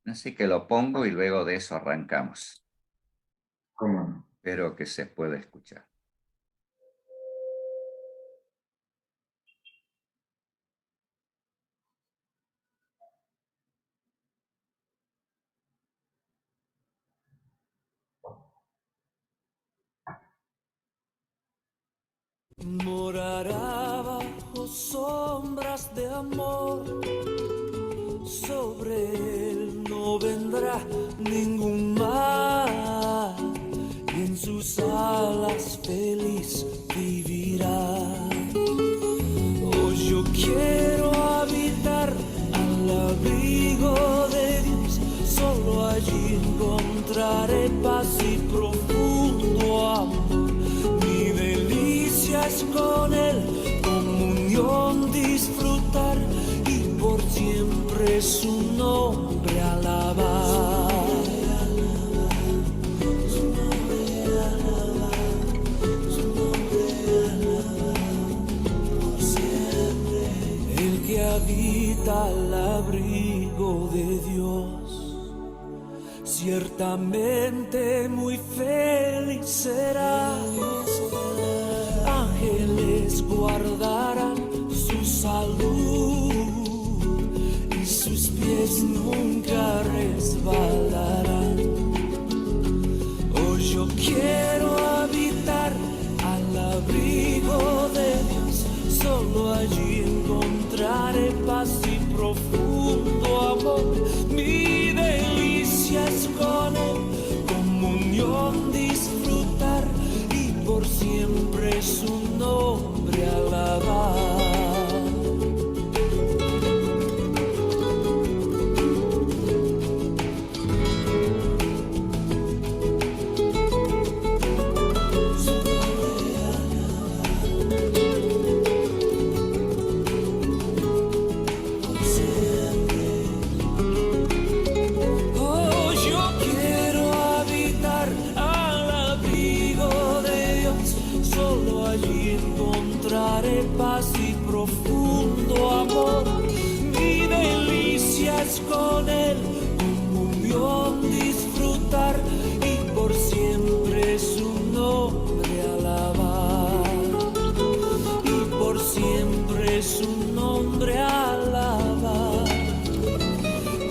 Así que lo pongo y luego de eso arrancamos. ¿Cómo no? Espero que se pueda escuchar. Morará bajo sombras de amor, sobre él no vendrá ningún mal, y en sus alas feliz vivirá. Hoy yo quiero habitar al abrigo de Dios, solo allí encontraré paz y profundo amor. Mi delicia es con él, comunión disfrutar y por siempre su nombre alabar. El que habita al abrigo de Dios, ciertamente muy feliz será. Ángeles guardarán su salud y sus pies nunca resbalarán. Hoy yo quiero habitar al abrigo de Dios, solo allí encontraré paz y profundo amor. Mi delicia es con él, comunión disfrutar y por siempre su nombre alabar. Oh, yo quiero habitar al abrigo de Dios, solo allí encontraré paz y profundo amor. Mi delicia es con él, comunión disfrutar y por siempre su nombre alabar. Y por siempre su nombre alabar.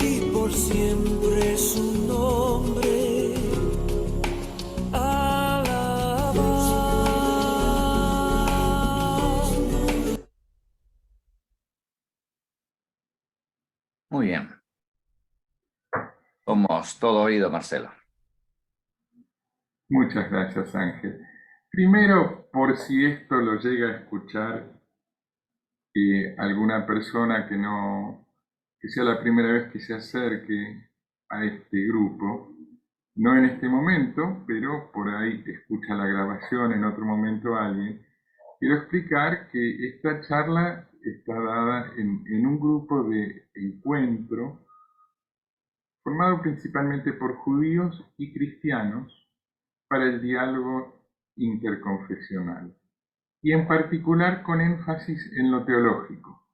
Y por siempre su nombre alabar. Muy bien. Somos todo oído, Marcelo. Muchas gracias, Ángel. Primero, por si esto lo llega a escuchar alguna persona que sea la primera vez que se acerque a este grupo, no en este momento, pero por ahí escucha la grabación en otro momento alguien, quiero explicar que esta charla está dada en un grupo de encuentro formado principalmente por judíos y cristianos para el diálogo interconfesional, y en particular con énfasis en lo teológico.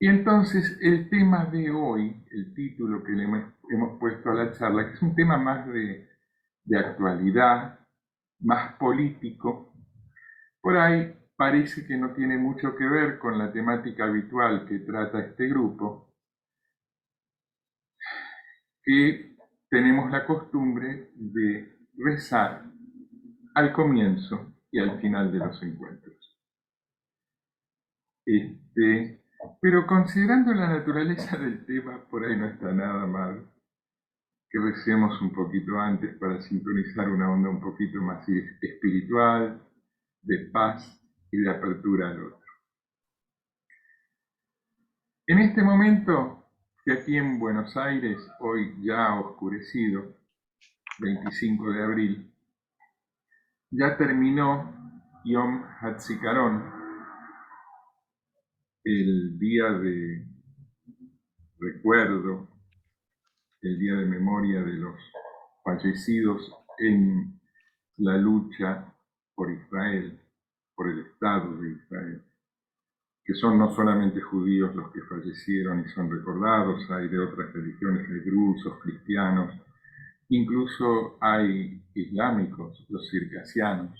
Y entonces el tema de hoy, el título que le hemos puesto a la charla, que es un tema más de actualidad, más político, por ahí parece que no tiene mucho que ver con la temática habitual que trata este grupo, que tenemos la costumbre de rezar al comienzo y al final de los encuentros. Pero considerando la naturaleza del tema, por ahí no está nada mal que recemos un poquito antes para sintonizar una onda un poquito más espiritual, de paz y de apertura al otro. En este momento, que aquí en Buenos Aires, hoy ya oscurecido, 25 de abril, ya terminó Yom HaZikaron, el día de recuerdo, el día de memoria de los fallecidos en la lucha por Israel, por el Estado de Israel, que son no solamente judíos los que fallecieron y son recordados, hay de otras religiones, hay drusos, cristianos, incluso hay islámicos, los circasianos.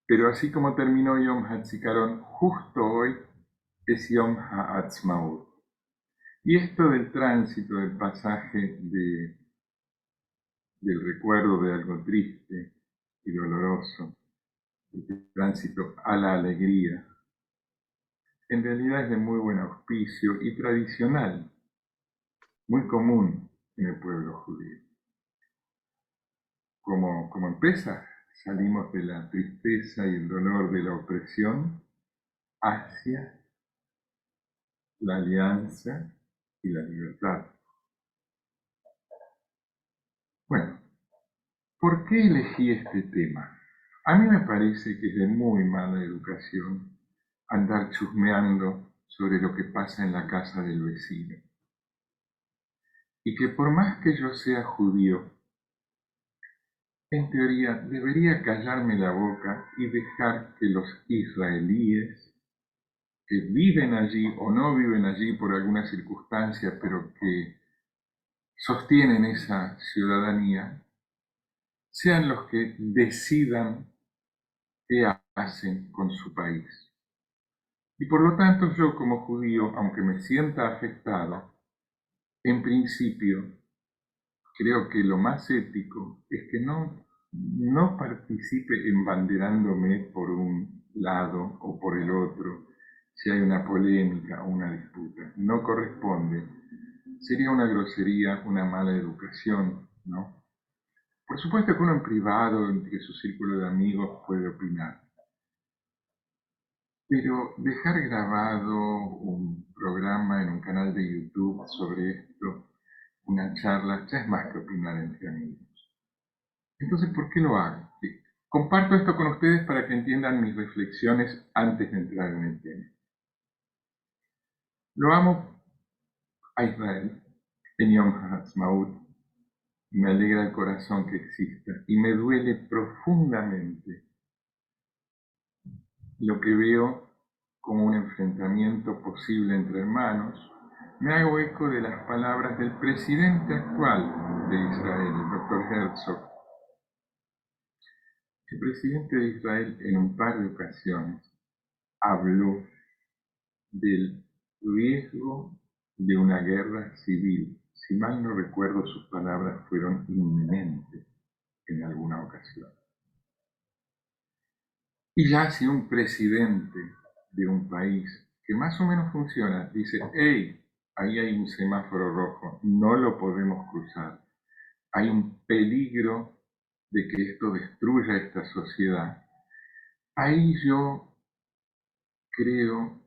Pero así como terminó Yom HaZikaron, justo hoy es Yom HaAtzmaut. Y esto del tránsito, del pasaje del recuerdo de algo triste y doloroso, el tránsito a la alegría, en realidad es de muy buen auspicio y tradicional, muy común en el pueblo judío. Como empieza, salimos de la tristeza y el dolor de la opresión hacia la alianza y la libertad. Bueno, ¿por qué elegí este tema? A mí me parece que es de muy mala educación andar chusmeando sobre lo que pasa en la casa del vecino. Y que por más que yo sea judío, en teoría debería callarme la boca y dejar que los israelíes que viven allí o no viven allí por alguna circunstancia, pero que sostienen esa ciudadanía, sean los que decidan qué hacen con su país. Y por lo tanto yo como judío, aunque me sienta afectado, en principio creo que lo más ético es que no participe embanderándome por un lado o por el otro, si hay una polémica o una disputa. No corresponde. Sería una grosería, una mala educación, ¿no? Por supuesto que uno en privado, entre su círculo de amigos, puede opinar. Pero dejar grabado un programa en un canal de YouTube sobre esto, una charla, ya es más que opinar entre amigos. Entonces, ¿por qué lo hago? Comparto esto con ustedes para que entiendan mis reflexiones antes de entrar en el tema. Lo amo a Israel en Yom HaAtzmaut. Me alegra el corazón que exista y me duele profundamente lo que veo como un enfrentamiento posible entre hermanos. Me hago eco de las palabras del presidente actual de Israel, el Dr. Herzog. El presidente de Israel en un par de ocasiones habló del riesgo de una guerra civil. Si mal no recuerdo, sus palabras fueron inminentes en alguna ocasión. Y ya si un presidente de un país que más o menos funciona dice, hey, ahí hay un semáforo rojo, no lo podemos cruzar, hay un peligro de que esto destruya esta sociedad, ahí yo creo,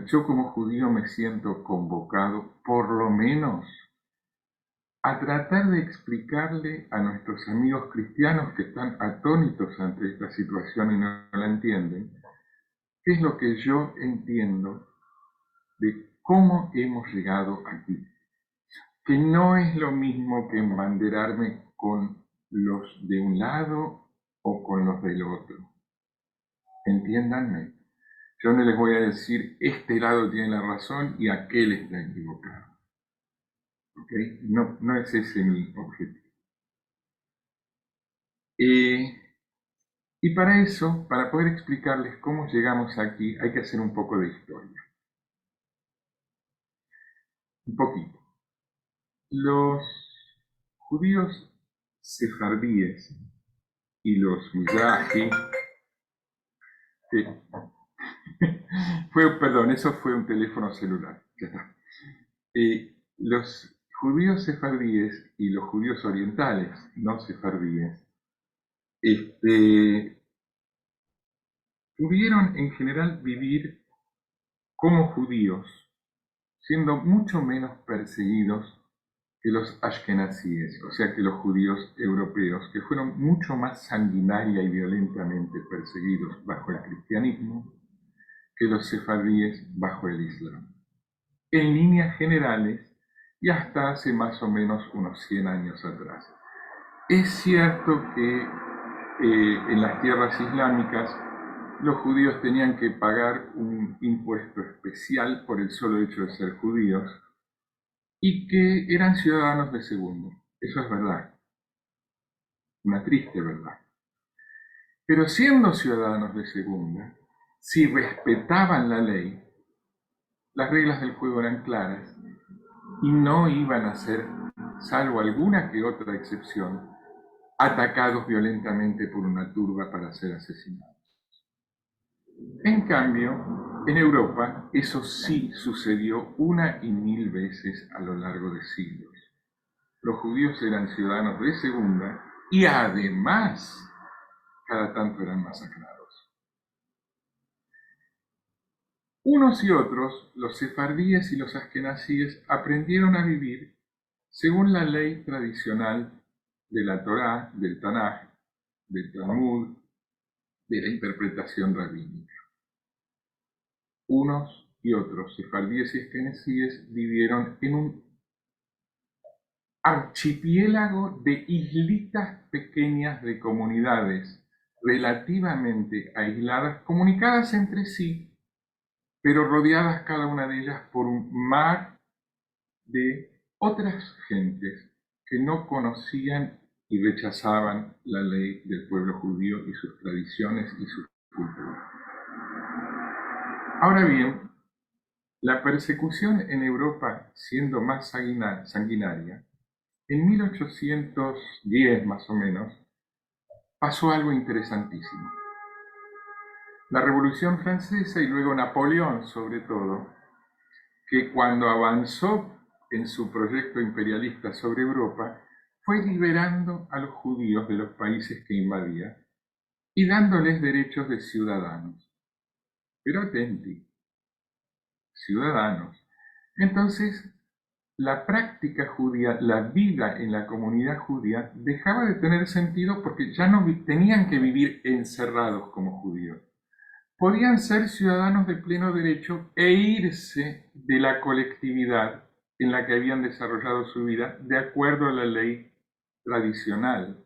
yo como judío me siento convocado por lo menos a tratar de explicarle a nuestros amigos cristianos que están atónitos ante esta situación y no la entienden, qué es lo que yo entiendo de cómo hemos llegado aquí. Que no es lo mismo que embanderarme con los de un lado o con los del otro. Entiéndanme. Yo no les voy a decir, este lado tiene la razón y aquel está equivocado. ¿Okay? No es ese mi objetivo. Y para eso, para poder explicarles cómo llegamos aquí, hay que hacer un poco de historia. Un poquito. Los judíos sefardíes y los mizrahi, eso fue un teléfono celular. Ya está. Los judíos sefardíes y los judíos orientales, no sefardíes, pudieron en general vivir como judíos, siendo mucho menos perseguidos que los ashkenazíes, o sea que los judíos europeos, que fueron mucho más sanguinaria y violentamente perseguidos bajo el cristianismo que los sefardíes bajo el islam. En líneas generales y hasta hace más o menos unos 100 años atrás. Es cierto que en las tierras islámicas, los judíos tenían que pagar un impuesto especial por el solo hecho de ser judíos y que eran ciudadanos de segundo. Eso es verdad, una triste verdad. Pero siendo ciudadanos de segunda, si respetaban la ley, las reglas del juego eran claras y no iban a ser, salvo alguna que otra excepción, atacados violentamente por una turba para ser asesinados. En cambio, en Europa eso sí sucedió una y mil veces a lo largo de siglos. Los judíos eran ciudadanos de segunda y además cada tanto eran masacrados. Unos y otros, los sefardíes y los askenazíes, aprendieron a vivir según la ley tradicional de la Torá, del Tanaj, del Talmud, de la interpretación rabínica. Unos y otros, sefardíes y askenazíes, vivieron en un archipiélago de islitas pequeñas de comunidades relativamente aisladas, comunicadas entre sí, pero rodeadas cada una de ellas por un mar de otras gentes que no conocían y rechazaban la ley del pueblo judío y sus tradiciones y su cultura. Ahora bien, la persecución en Europa, siendo más sanguinaria, en 1810 más o menos, pasó algo interesantísimo. La Revolución Francesa y luego Napoleón, sobre todo, que cuando avanzó en su proyecto imperialista sobre Europa, fue liberando a los judíos de los países que invadía y dándoles derechos de ciudadanos, pero auténticos, ciudadanos. Entonces, la práctica judía, la vida en la comunidad judía, dejaba de tener sentido porque ya no tenían que vivir encerrados como judíos. Podían ser ciudadanos de pleno derecho e irse de la colectividad en la que habían desarrollado su vida de acuerdo a la ley tradicional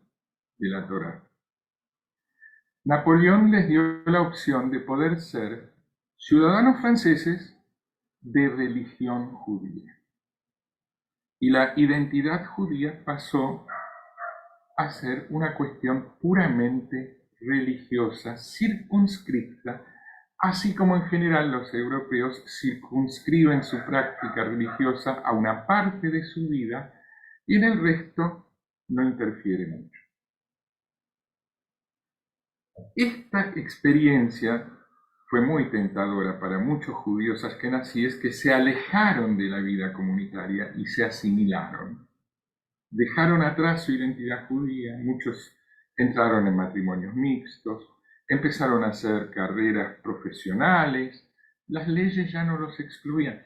de la Torá. Napoleón les dio la opción de poder ser ciudadanos franceses de religión judía. Y la identidad judía pasó a ser una cuestión puramente religiosa, circunscripta, así como en general los europeos circunscriben su práctica religiosa a una parte de su vida y en el resto no interfiere mucho. Esta experiencia fue muy tentadora para muchos judíos askenazíes que se alejaron de la vida comunitaria y se asimilaron. Dejaron atrás su identidad judía, muchos entraron en matrimonios mixtos, empezaron a hacer carreras profesionales, las leyes ya no los excluían.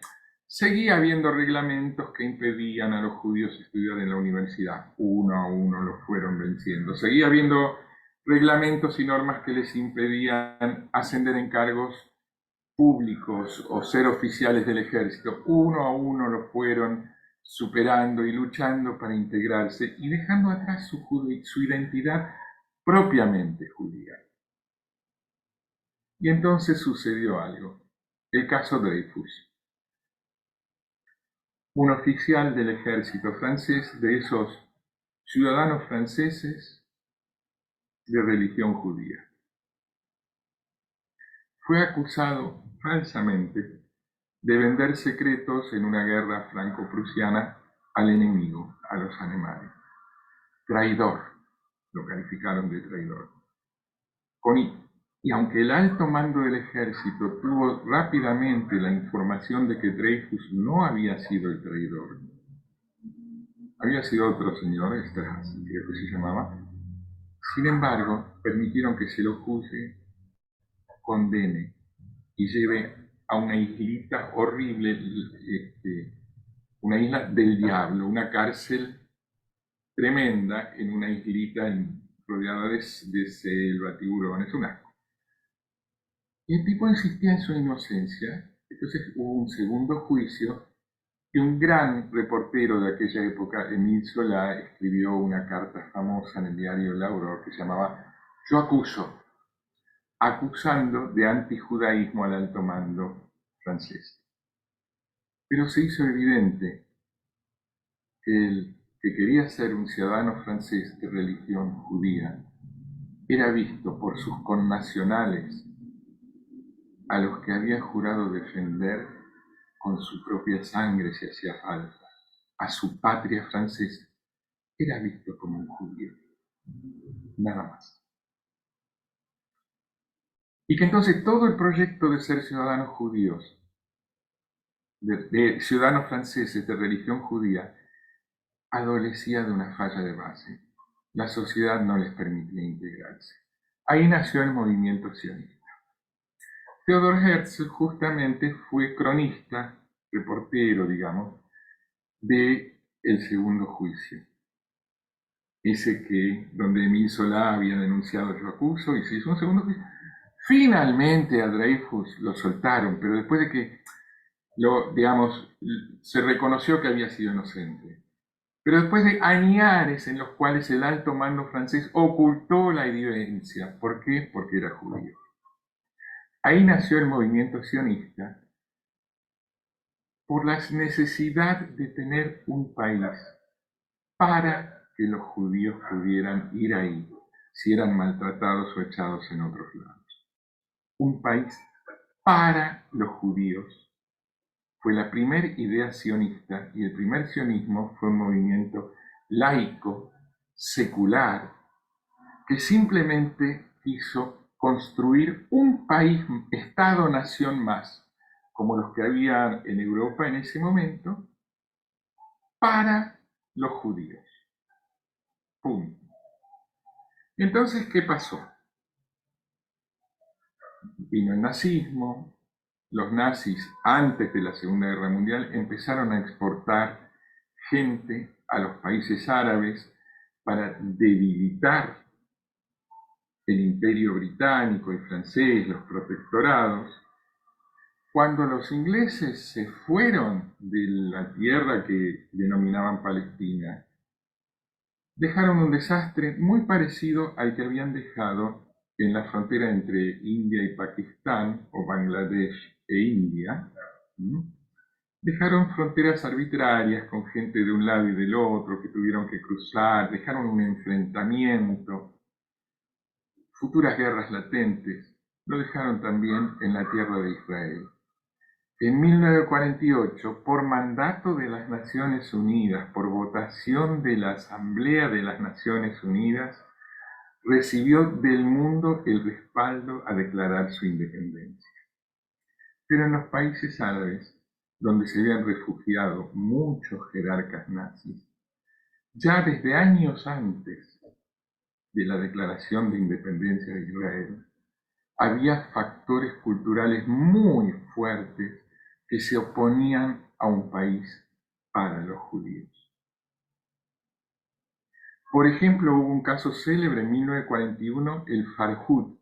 Seguía habiendo reglamentos que impedían a los judíos estudiar en la universidad, uno a uno los fueron venciendo. Seguía habiendo reglamentos y normas que les impedían ascender en cargos públicos o ser oficiales del ejército, uno a uno los fueron superando y luchando para integrarse y dejando atrás su identidad propiamente judía. Y entonces sucedió algo, el caso Dreyfus. Un oficial del ejército francés, de esos ciudadanos franceses de religión judía, fue acusado falsamente de vender secretos en una guerra franco-prusiana al enemigo, a los alemanes. Traidor, lo calificaron de traidor. Y aunque el alto mando del ejército tuvo rápidamente la información de que Dreyfus no había sido el traidor, había sido otro señor, Strass, creo que se llamaba, sin embargo, permitieron que se lo juzgue, condene y lleve a una islita horrible, una isla del diablo, una cárcel tremenda en una islita rodeada de selva, tiburones, un asco. Y el tipo insistía en su inocencia, entonces hubo un segundo juicio y un gran reportero de aquella época, Émile Zola, escribió una carta famosa en el diario El Aurore que se llamaba Yo acuso, acusando de antijudaísmo al alto mando francés. Pero se hizo evidente que el que quería ser un ciudadano francés de religión judía era visto por sus connacionales, a los que había jurado defender con su propia sangre si hacía falta, a su patria francesa, era visto como un judío, nada más. Y que entonces todo el proyecto de ser ciudadanos judíos, de ciudadanos franceses de religión judía, adolecía de una falla de base. La sociedad no les permitía integrarse. Ahí nació el movimiento sionista. Theodor Herzl justamente fue cronista, reportero, digamos, de El Segundo Juicio. Ese que, donde Émile Zola había denunciado Yo acuso y se hizo un segundo juicio. Finalmente a Dreyfus lo soltaron, pero después de que se reconoció que había sido inocente. Pero después de añares en los cuales el alto mando francés ocultó la evidencia. ¿Por qué? Porque era judío. Ahí nació el movimiento sionista por la necesidad de tener un país para que los judíos pudieran ir ahí si eran maltratados o echados en otros lados. Un país para los judíos fue la primera idea sionista, y el primer sionismo fue un movimiento laico, secular, que simplemente quiso construir un país, Estado-nación más, como los que había en Europa en ese momento, para los judíos. Punto. Entonces, ¿qué pasó? Vino el nazismo. Los nazis, antes de la Segunda Guerra Mundial, empezaron a exportar gente a los países árabes para debilitar el imperio británico y francés, los protectorados. Cuando los ingleses se fueron de la tierra que denominaban Palestina, dejaron un desastre muy parecido al que habían dejado en la frontera entre India y Pakistán, o Bangladesh e India. Dejaron fronteras arbitrarias con gente de un lado y del otro que tuvieron que cruzar, dejaron un enfrentamiento, futuras guerras latentes. Lo dejaron también en la tierra de Israel. En 1948, por mandato de las Naciones Unidas, por votación de la Asamblea de las Naciones Unidas, recibió del mundo el respaldo a declarar su independencia. Pero en los países árabes, donde se habían refugiado muchos jerarcas nazis, ya desde años antes de la declaración de independencia de Israel, había factores culturales muy fuertes que se oponían a un país para los judíos. Por ejemplo, hubo un caso célebre en 1941, el Farhud,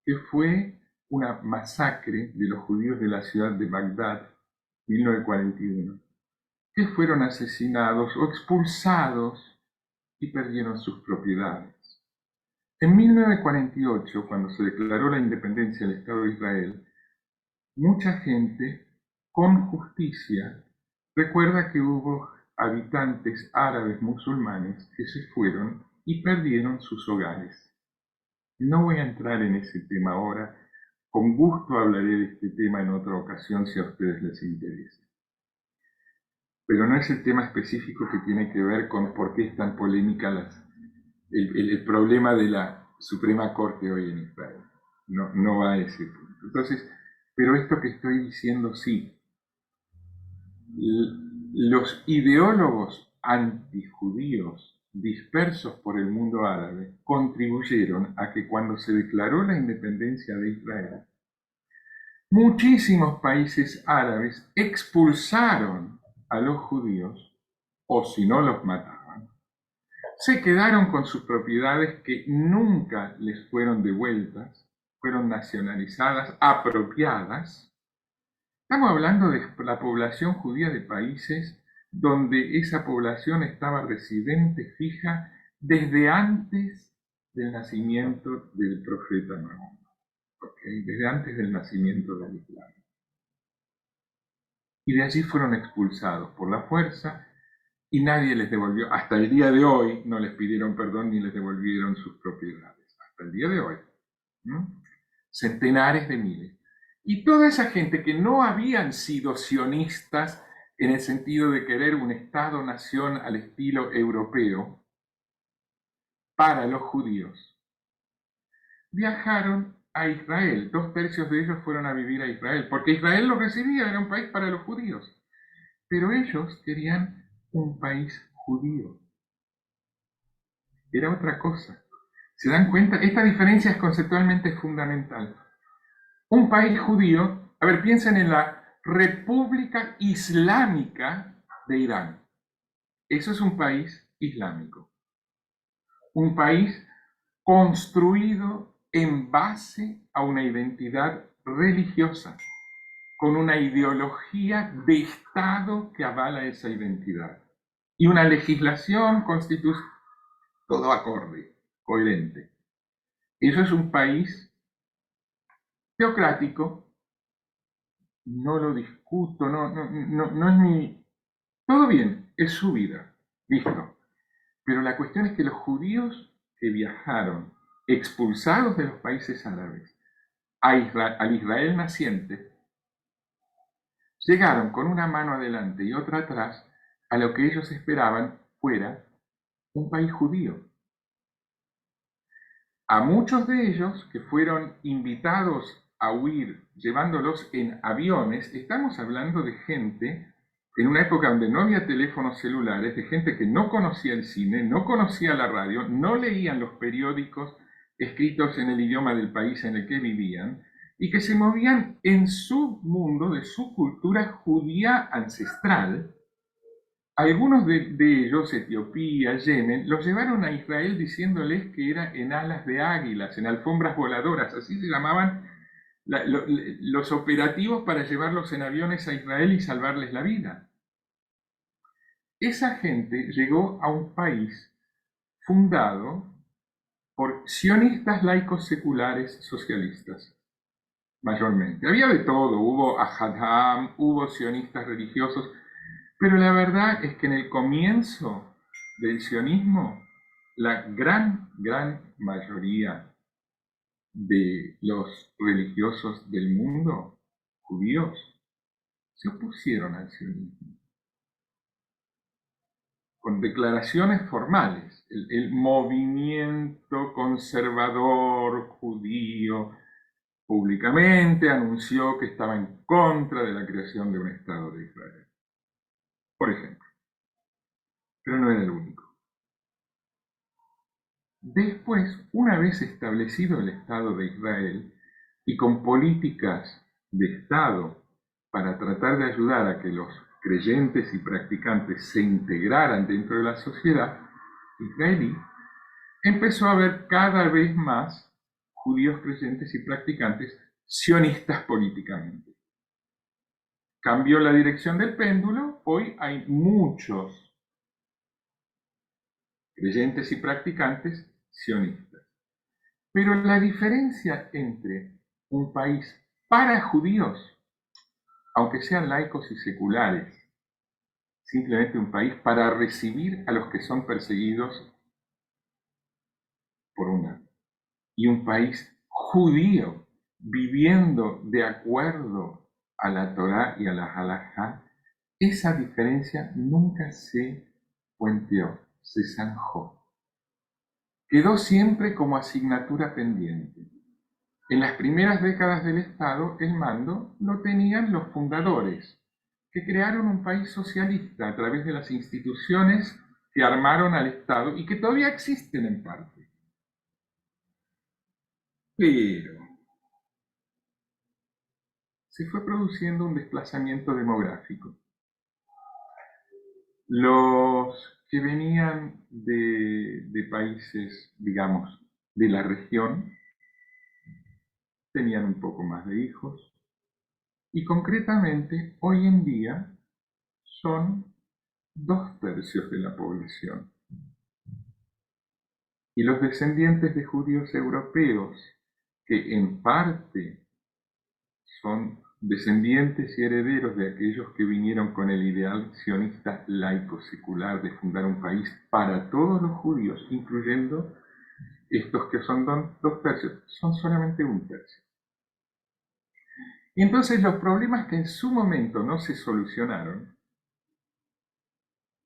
que fue una masacre de los judíos de la ciudad de Bagdad, 1941, que fueron asesinados o expulsados y perdieron sus propiedades. En 1948, cuando se declaró la independencia del Estado de Israel, mucha gente, con justicia, recuerda que hubo habitantes árabes musulmanes que se fueron y perdieron sus hogares. No voy a entrar en ese tema ahora, con gusto hablaré de este tema en otra ocasión si a ustedes les interesa. Pero no es el tema específico que tiene que ver con por qué es tan polémica el problema de la Suprema Corte hoy en Israel. No va a ese punto. Entonces, pero esto que estoy diciendo sí. Los ideólogos antijudíos dispersos por el mundo árabe contribuyeron a que cuando se declaró la independencia de Israel, muchísimos países árabes expulsaron a los judíos, o si no los mataban, se quedaron con sus propiedades que nunca les fueron devueltas, fueron nacionalizadas, apropiadas. Estamos hablando de la población judía de países donde esa población estaba residente fija desde antes del nacimiento del profeta Mahoma, ¿okay? Desde antes del nacimiento del Islam. Y de allí fueron expulsados por la fuerza y nadie les devolvió, hasta el día de hoy no les pidieron perdón ni les devolvieron sus propiedades, hasta el día de hoy. ¿No? Centenares de miles. Y toda esa gente que no habían sido sionistas en el sentido de querer un Estado-nación al estilo europeo para los judíos, viajaron a Israel. 2/3 de ellos fueron a vivir a Israel, porque Israel los recibía, era un país para los judíos. Pero ellos querían un país judío. Era otra cosa. ¿Se dan cuenta? Esta diferencia es conceptualmente fundamental. Un país judío, a ver, piensen en la República Islámica de Irán. Eso es un país islámico. Un país construido en base a una identidad religiosa, con una ideología de Estado que avala esa identidad. Y una legislación constitucional, todo acorde, coherente. Eso es un país teocrático. No lo discuto, no es mi... Todo bien, es su vida, listo. Pero la cuestión es que los judíos que viajaron, expulsados de los países árabes, al Israel naciente, llegaron con una mano adelante y otra atrás a lo que ellos esperaban fuera un país judío. A muchos de ellos que fueron invitados a huir llevándolos en aviones, estamos hablando de gente en una época donde no había teléfonos celulares, de gente que no conocía el cine, no conocía la radio, no leían los periódicos escritos en el idioma del país en el que vivían, y que se movían en su mundo, de su cultura judía ancestral. Algunos de ellos, Etiopía, Yemen, los llevaron a Israel diciéndoles que era en alas de águilas, en alfombras voladoras, así se llamaban los operativos para llevarlos en aviones a Israel y salvarles la vida. Esa gente llegó a un país fundado por sionistas laicos seculares socialistas, mayormente. Había de todo, hubo Ahadam, hubo sionistas religiosos, pero la verdad es que en el comienzo del sionismo, la gran mayoría de los religiosos del mundo, judíos, se opusieron al sionismo. Con declaraciones formales, el movimiento conservador judío públicamente anunció que estaba en contra de la creación de un Estado de Israel, por ejemplo. Pero no era el único. Después, una vez establecido el Estado de Israel y con políticas de Estado para tratar de ayudar a que los creyentes y practicantes se integraran dentro de la sociedad israelí, empezó a haber cada vez más judíos creyentes y practicantes sionistas políticamente. Cambió la dirección del péndulo, hoy hay muchos creyentes y practicantes sionistas. Pero la diferencia entre un país para judíos, aunque sean laicos y seculares, simplemente un país para recibir a los que son perseguidos por un lado, y un país judío viviendo de acuerdo a la Torá y a la Halajá, esa diferencia nunca se puenteó, se zanjó. Quedó siempre como asignatura pendiente. En las primeras décadas del Estado, el mando lo tenían los fundadores, que crearon un país socialista a través de las instituciones que armaron al Estado y que todavía existen en parte. Pero se fue produciendo un desplazamiento demográfico. Los que venían de países, digamos, de la región, tenían un poco más de hijos, y concretamente hoy en día son 2/3 de la población. y los descendientes de judíos europeos, que en parte son descendientes y herederos de aquellos que vinieron con el ideal sionista laico secular de fundar un país para todos los judíos, incluyendo estos que son 2/3, son solamente 1/3. Y entonces los problemas que en su momento no se solucionaron,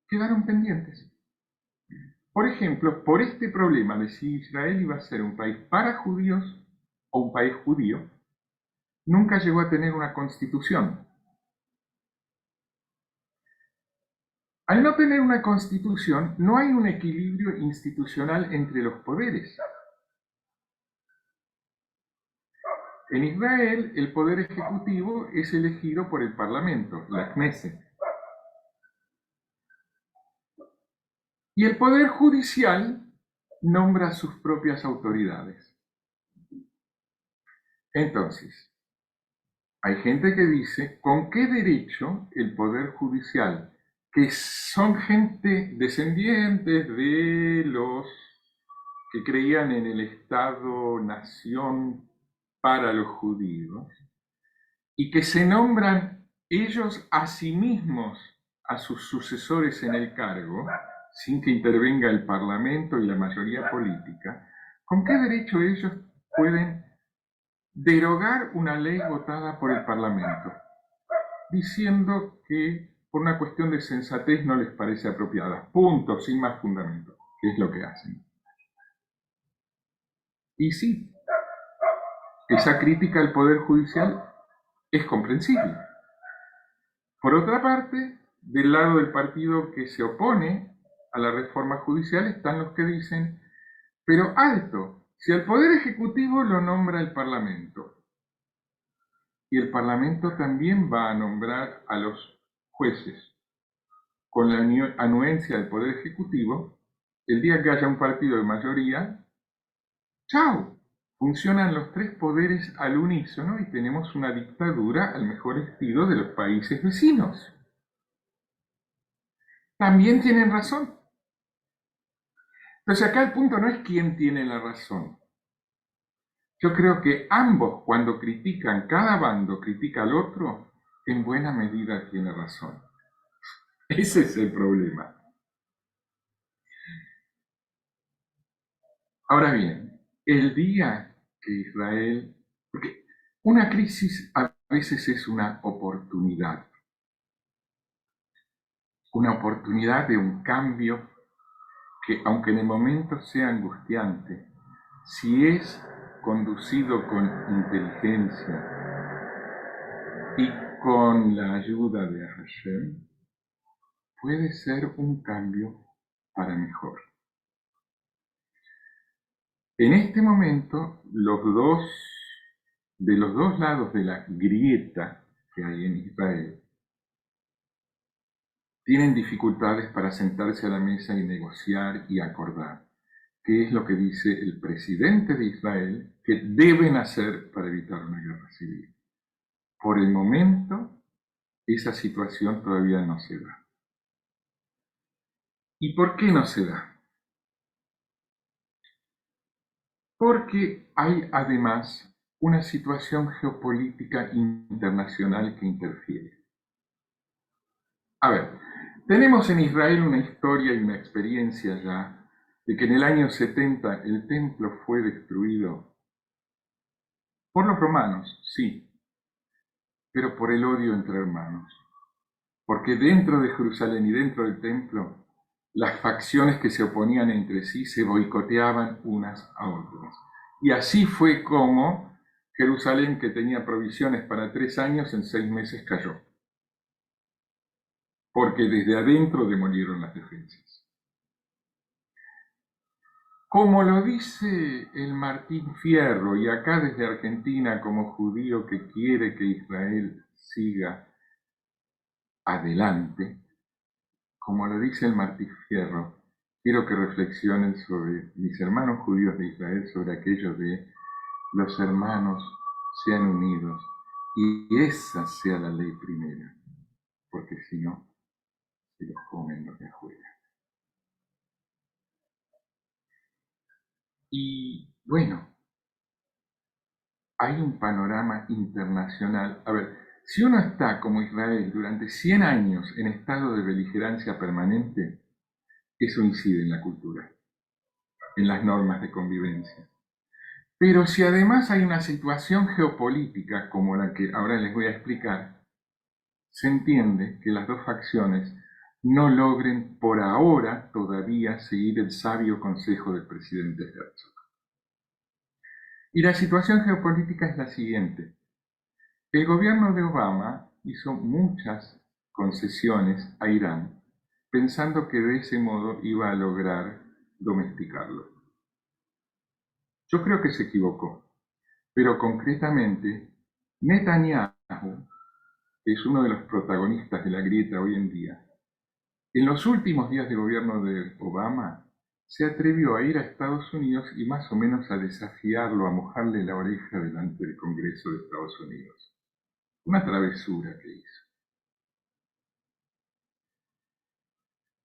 quedaron pendientes. Por ejemplo, por este problema de si Israel iba a ser un país para judíos o un país judío, nunca llegó a tener una constitución. Al no tener una constitución, no hay un equilibrio institucional entre los poderes. En Israel, el poder ejecutivo es elegido por el Parlamento, la Knesset. Y el poder judicial nombra sus propias autoridades. Entonces, hay gente que dice, ¿con qué derecho el poder judicial, que son gente descendientes de los que creían en el Estado-nación para los judíos, y que se nombran ellos a sí mismos a sus sucesores en el cargo, sin que intervenga el Parlamento y la mayoría política, ¿con qué derecho ellos pueden derogar una ley votada por el Parlamento, diciendo que por una cuestión de sensatez no les parece apropiada? Punto, sin más fundamento, que es lo que hacen. Y sí, esa crítica al Poder Judicial es comprensible. Por otra parte, del lado del partido que se opone a la reforma judicial están los que dicen, pero alto, si al Poder Ejecutivo lo nombra el Parlamento, y el Parlamento también va a nombrar a los jueces con la anuencia del Poder Ejecutivo, el día que haya un partido de mayoría, ¡chao! Funcionan los tres poderes al unísono y tenemos una dictadura al mejor estilo de los países vecinos. También tienen razón. Entonces acá el punto no es quién tiene la razón. Yo creo que ambos, cuando critican, cada bando critica al otro, en buena medida tiene razón. Ese es el problema. Ahora bien, el día que Israel, porque una crisis a veces es una oportunidad de un cambio que, aunque en el momento sea angustiante, si es conducido con inteligencia y con la ayuda de Hashem, puede ser un cambio para mejor. En este momento, de los dos lados de la grieta que hay en Israel, tienen dificultades para sentarse a la mesa y negociar y acordar qué es lo que dice el presidente de Israel que deben hacer para evitar una guerra civil. Por el momento, esa situación todavía no se da. ¿Y por qué no se da? Porque hay además una situación geopolítica internacional que interfiere. A ver, tenemos en Israel una historia y una experiencia ya de que en el año 70 el templo fue destruido por los romanos, sí, pero por el odio entre hermanos. Porque dentro de Jerusalén y dentro del templo, las facciones que se oponían entre sí se boicoteaban unas a otras. Y así fue como Jerusalén, que tenía provisiones para 3 años, en 6 meses cayó. Porque desde adentro demolieron las defensas. Como lo dice el Martín Fierro, y acá desde Argentina como judío que quiere que Israel siga adelante, como lo dice el Martín Fierro, quiero que reflexionen sobre mis hermanos judíos de Israel, sobre aquello de los hermanos sean unidos y esa sea la ley primera, porque si no, se los comen los de afuera. Y bueno, hay un panorama internacional. A ver, si uno está como Israel durante 100 años en estado de beligerancia permanente, eso incide en la cultura, en las normas de convivencia. Pero si además hay una situación geopolítica como la que ahora les voy a explicar, se entiende que las dos facciones no logren por ahora todavía seguir el sabio consejo del presidente Herzog. Y la situación geopolítica es la siguiente. El gobierno de Obama hizo muchas concesiones a Irán, pensando que de ese modo iba a lograr domesticarlo. Yo creo que se equivocó, pero concretamente Netanyahu, que es uno de los protagonistas de la grieta hoy en día, en los últimos días de gobierno de Obama se atrevió a ir a Estados Unidos y más o menos a desafiarlo, a mojarle la oreja delante del Congreso de Estados Unidos. Una travesura que hizo.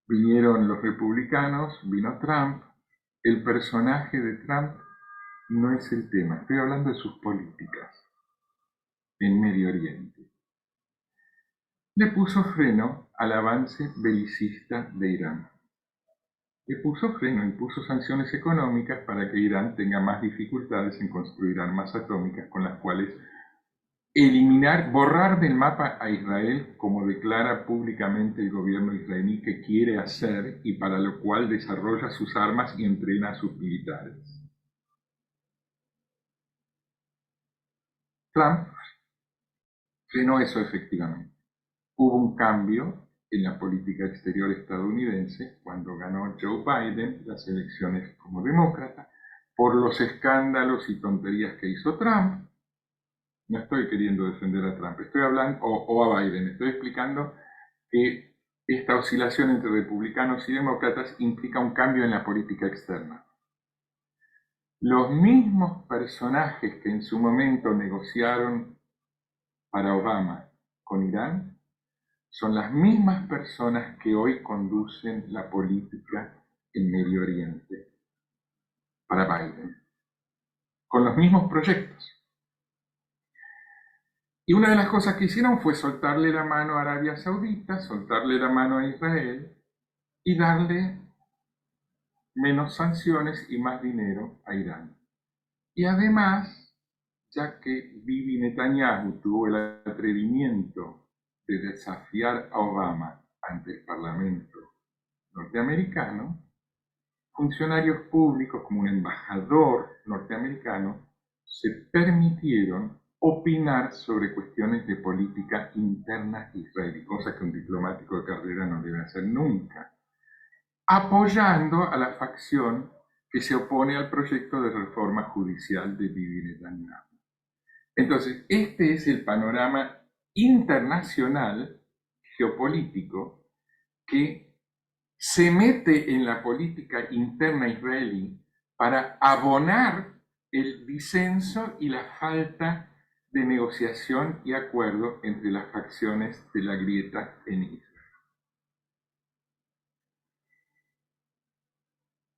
Vinieron los republicanos, vino Trump. El personaje de Trump no es el tema, estoy hablando de sus políticas en Medio Oriente. Le puso freno al avance belicista de Irán. Le puso freno, impuso sanciones económicas para que Irán tenga más dificultades en construir armas atómicas con las cuales eliminar, borrar del mapa a Israel, como declara públicamente el gobierno israelí que quiere hacer y para lo cual desarrolla sus armas y entrena a sus militares. Trump frenó eso efectivamente. Hubo un cambio en la política exterior estadounidense cuando ganó Joe Biden las elecciones como demócrata por los escándalos y tonterías que hizo Trump. No estoy queriendo defender a Trump, estoy hablando, o a Biden, estoy explicando que esta oscilación entre republicanos y demócratas implica un cambio en la política externa. Los mismos personajes que en su momento negociaron para Obama con Irán son las mismas personas que hoy conducen la política en Medio Oriente para Biden, con los mismos proyectos. Y una de las cosas que hicieron fue soltarle la mano a Arabia Saudita, soltarle la mano a Israel y darle menos sanciones y más dinero a Irán. Y además, ya que Bibi Netanyahu tuvo el atrevimiento de desafiar a Obama ante el Parlamento norteamericano, funcionarios públicos como un embajador norteamericano se permitieron opinar sobre cuestiones de política interna israelí, cosa que un diplomático de carrera no debe hacer nunca, apoyando a la facción que se opone al proyecto de reforma judicial de Bibi Netanyahu. Entonces, este es el panorama internacional geopolítico que se mete en la política interna israelí para abonar el disenso y la falta de negociación y acuerdo entre las facciones de la grieta en Israel.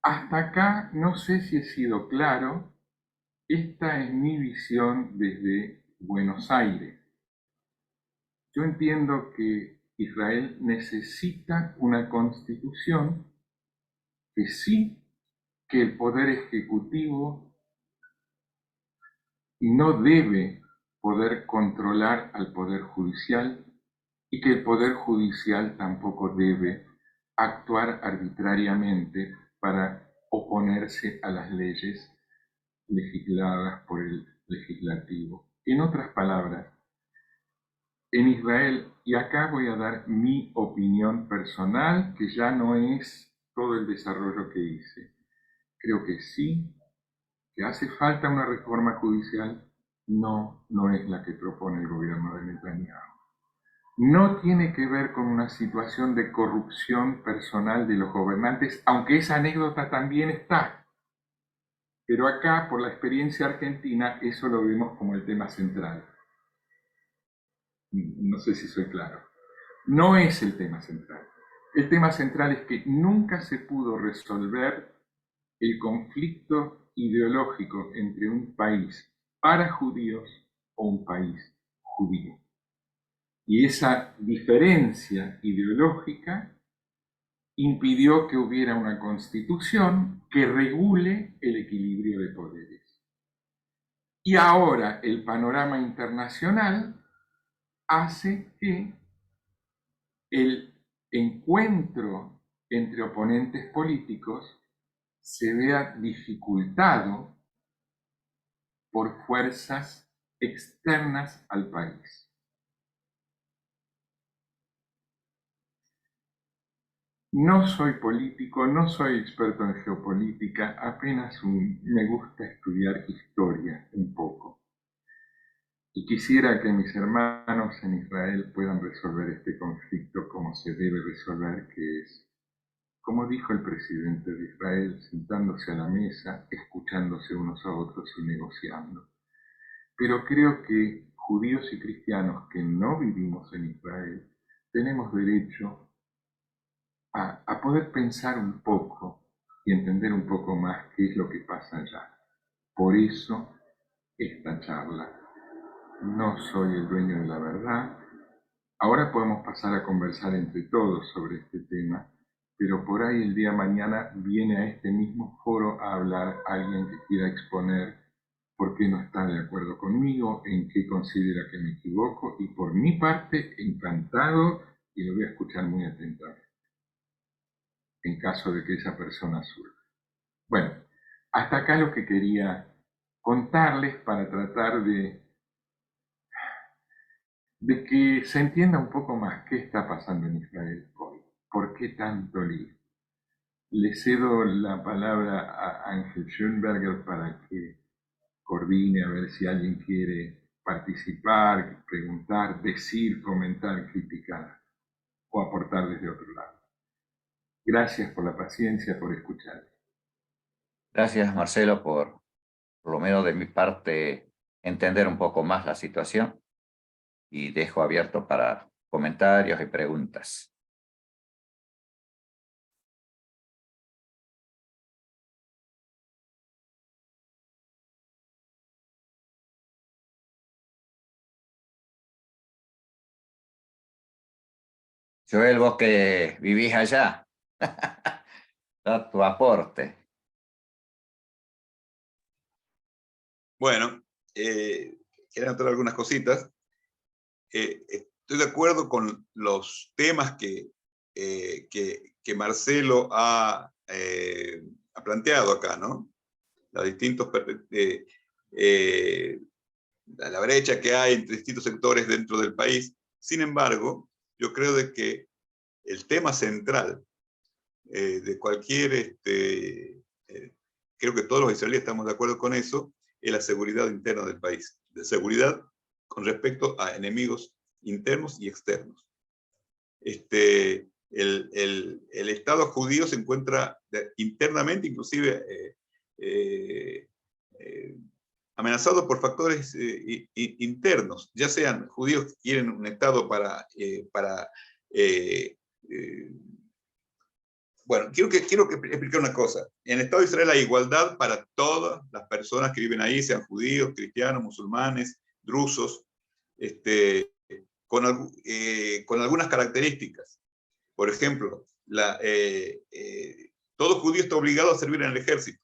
Hasta acá no sé si he sido claro. Esta es mi visión desde Buenos Aires. Yo entiendo que Israel necesita una constitución, que sí, que el poder ejecutivo no debe poder controlar al poder judicial y que el poder judicial tampoco debe actuar arbitrariamente para oponerse a las leyes legisladas por el legislativo. En otras palabras, en Israel, y acá voy a dar mi opinión personal, que ya no es todo el desarrollo que hice. Creo que sí, que hace falta una reforma judicial, no es la que propone el gobierno de Netanyahu. No tiene que ver con una situación de corrupción personal de los gobernantes, aunque esa anécdota también está. Pero acá, por la experiencia argentina, eso lo vemos como el tema central. No sé si soy claro. No es el tema central. El tema central es que nunca se pudo resolver el conflicto ideológico entre un país para judíos o un país judío. Y esa diferencia ideológica impidió que hubiera una constitución que regule el equilibrio de poderes. Y ahora el panorama internacional hace que el encuentro entre oponentes políticos se vea dificultado por fuerzas externas al país. No soy político, no soy experto en geopolítica, apenas me gusta estudiar historia un poco. Y quisiera que mis hermanos en Israel puedan resolver este conflicto como se debe resolver, que es, como dijo el presidente de Israel, sentándose a la mesa, escuchándose unos a otros y negociando. Pero creo que judíos y cristianos que no vivimos en Israel tenemos derecho a poder pensar un poco y entender un poco más qué es lo que pasa allá. Por eso esta charla. No soy el dueño de la verdad. Ahora podemos pasar a conversar entre todos sobre este tema, pero por ahí el día de mañana viene a este mismo foro a hablar alguien que quiera exponer por qué no está de acuerdo conmigo, en qué considera que me equivoco, y por mi parte, encantado, y lo voy a escuchar muy atentamente, en caso de que esa persona surja. Bueno, hasta acá lo que quería contarles para tratar de que se entienda un poco más qué está pasando en Israel hoy, por qué tanto lío. Le cedo la palabra a Ángel Schönberger para que coordine a ver si alguien quiere participar, preguntar, decir, comentar, criticar o aportar desde otro lado. Gracias por la paciencia, por escuchar. Gracias, Marcelo, por lo menos de mi parte, entender un poco más la situación y dejo abierto para comentarios y preguntas. Joel, vos que vivís allá, da tu aporte. Bueno, quiero anotar algunas cositas. Estoy de acuerdo con los temas que Marcelo ha planteado acá, ¿no? Los distintos, la brecha que hay entre distintos sectores dentro del país. Sin embargo, yo creo de que el tema central de cualquier, creo que todos los israelíes estamos de acuerdo con eso, es la seguridad interna del país. De seguridad con respecto a enemigos internos y externos. El Estado judío se encuentra internamente, inclusive, amenazado por factores internos, ya sean judíos que quieren un Estado bueno, quiero explicar una cosa. En el Estado de Israel hay igualdad para todas las personas que viven ahí, sean judíos, cristianos, musulmanes, drusos, con algunas características. Por ejemplo, todo judío está obligado a servir en el ejército.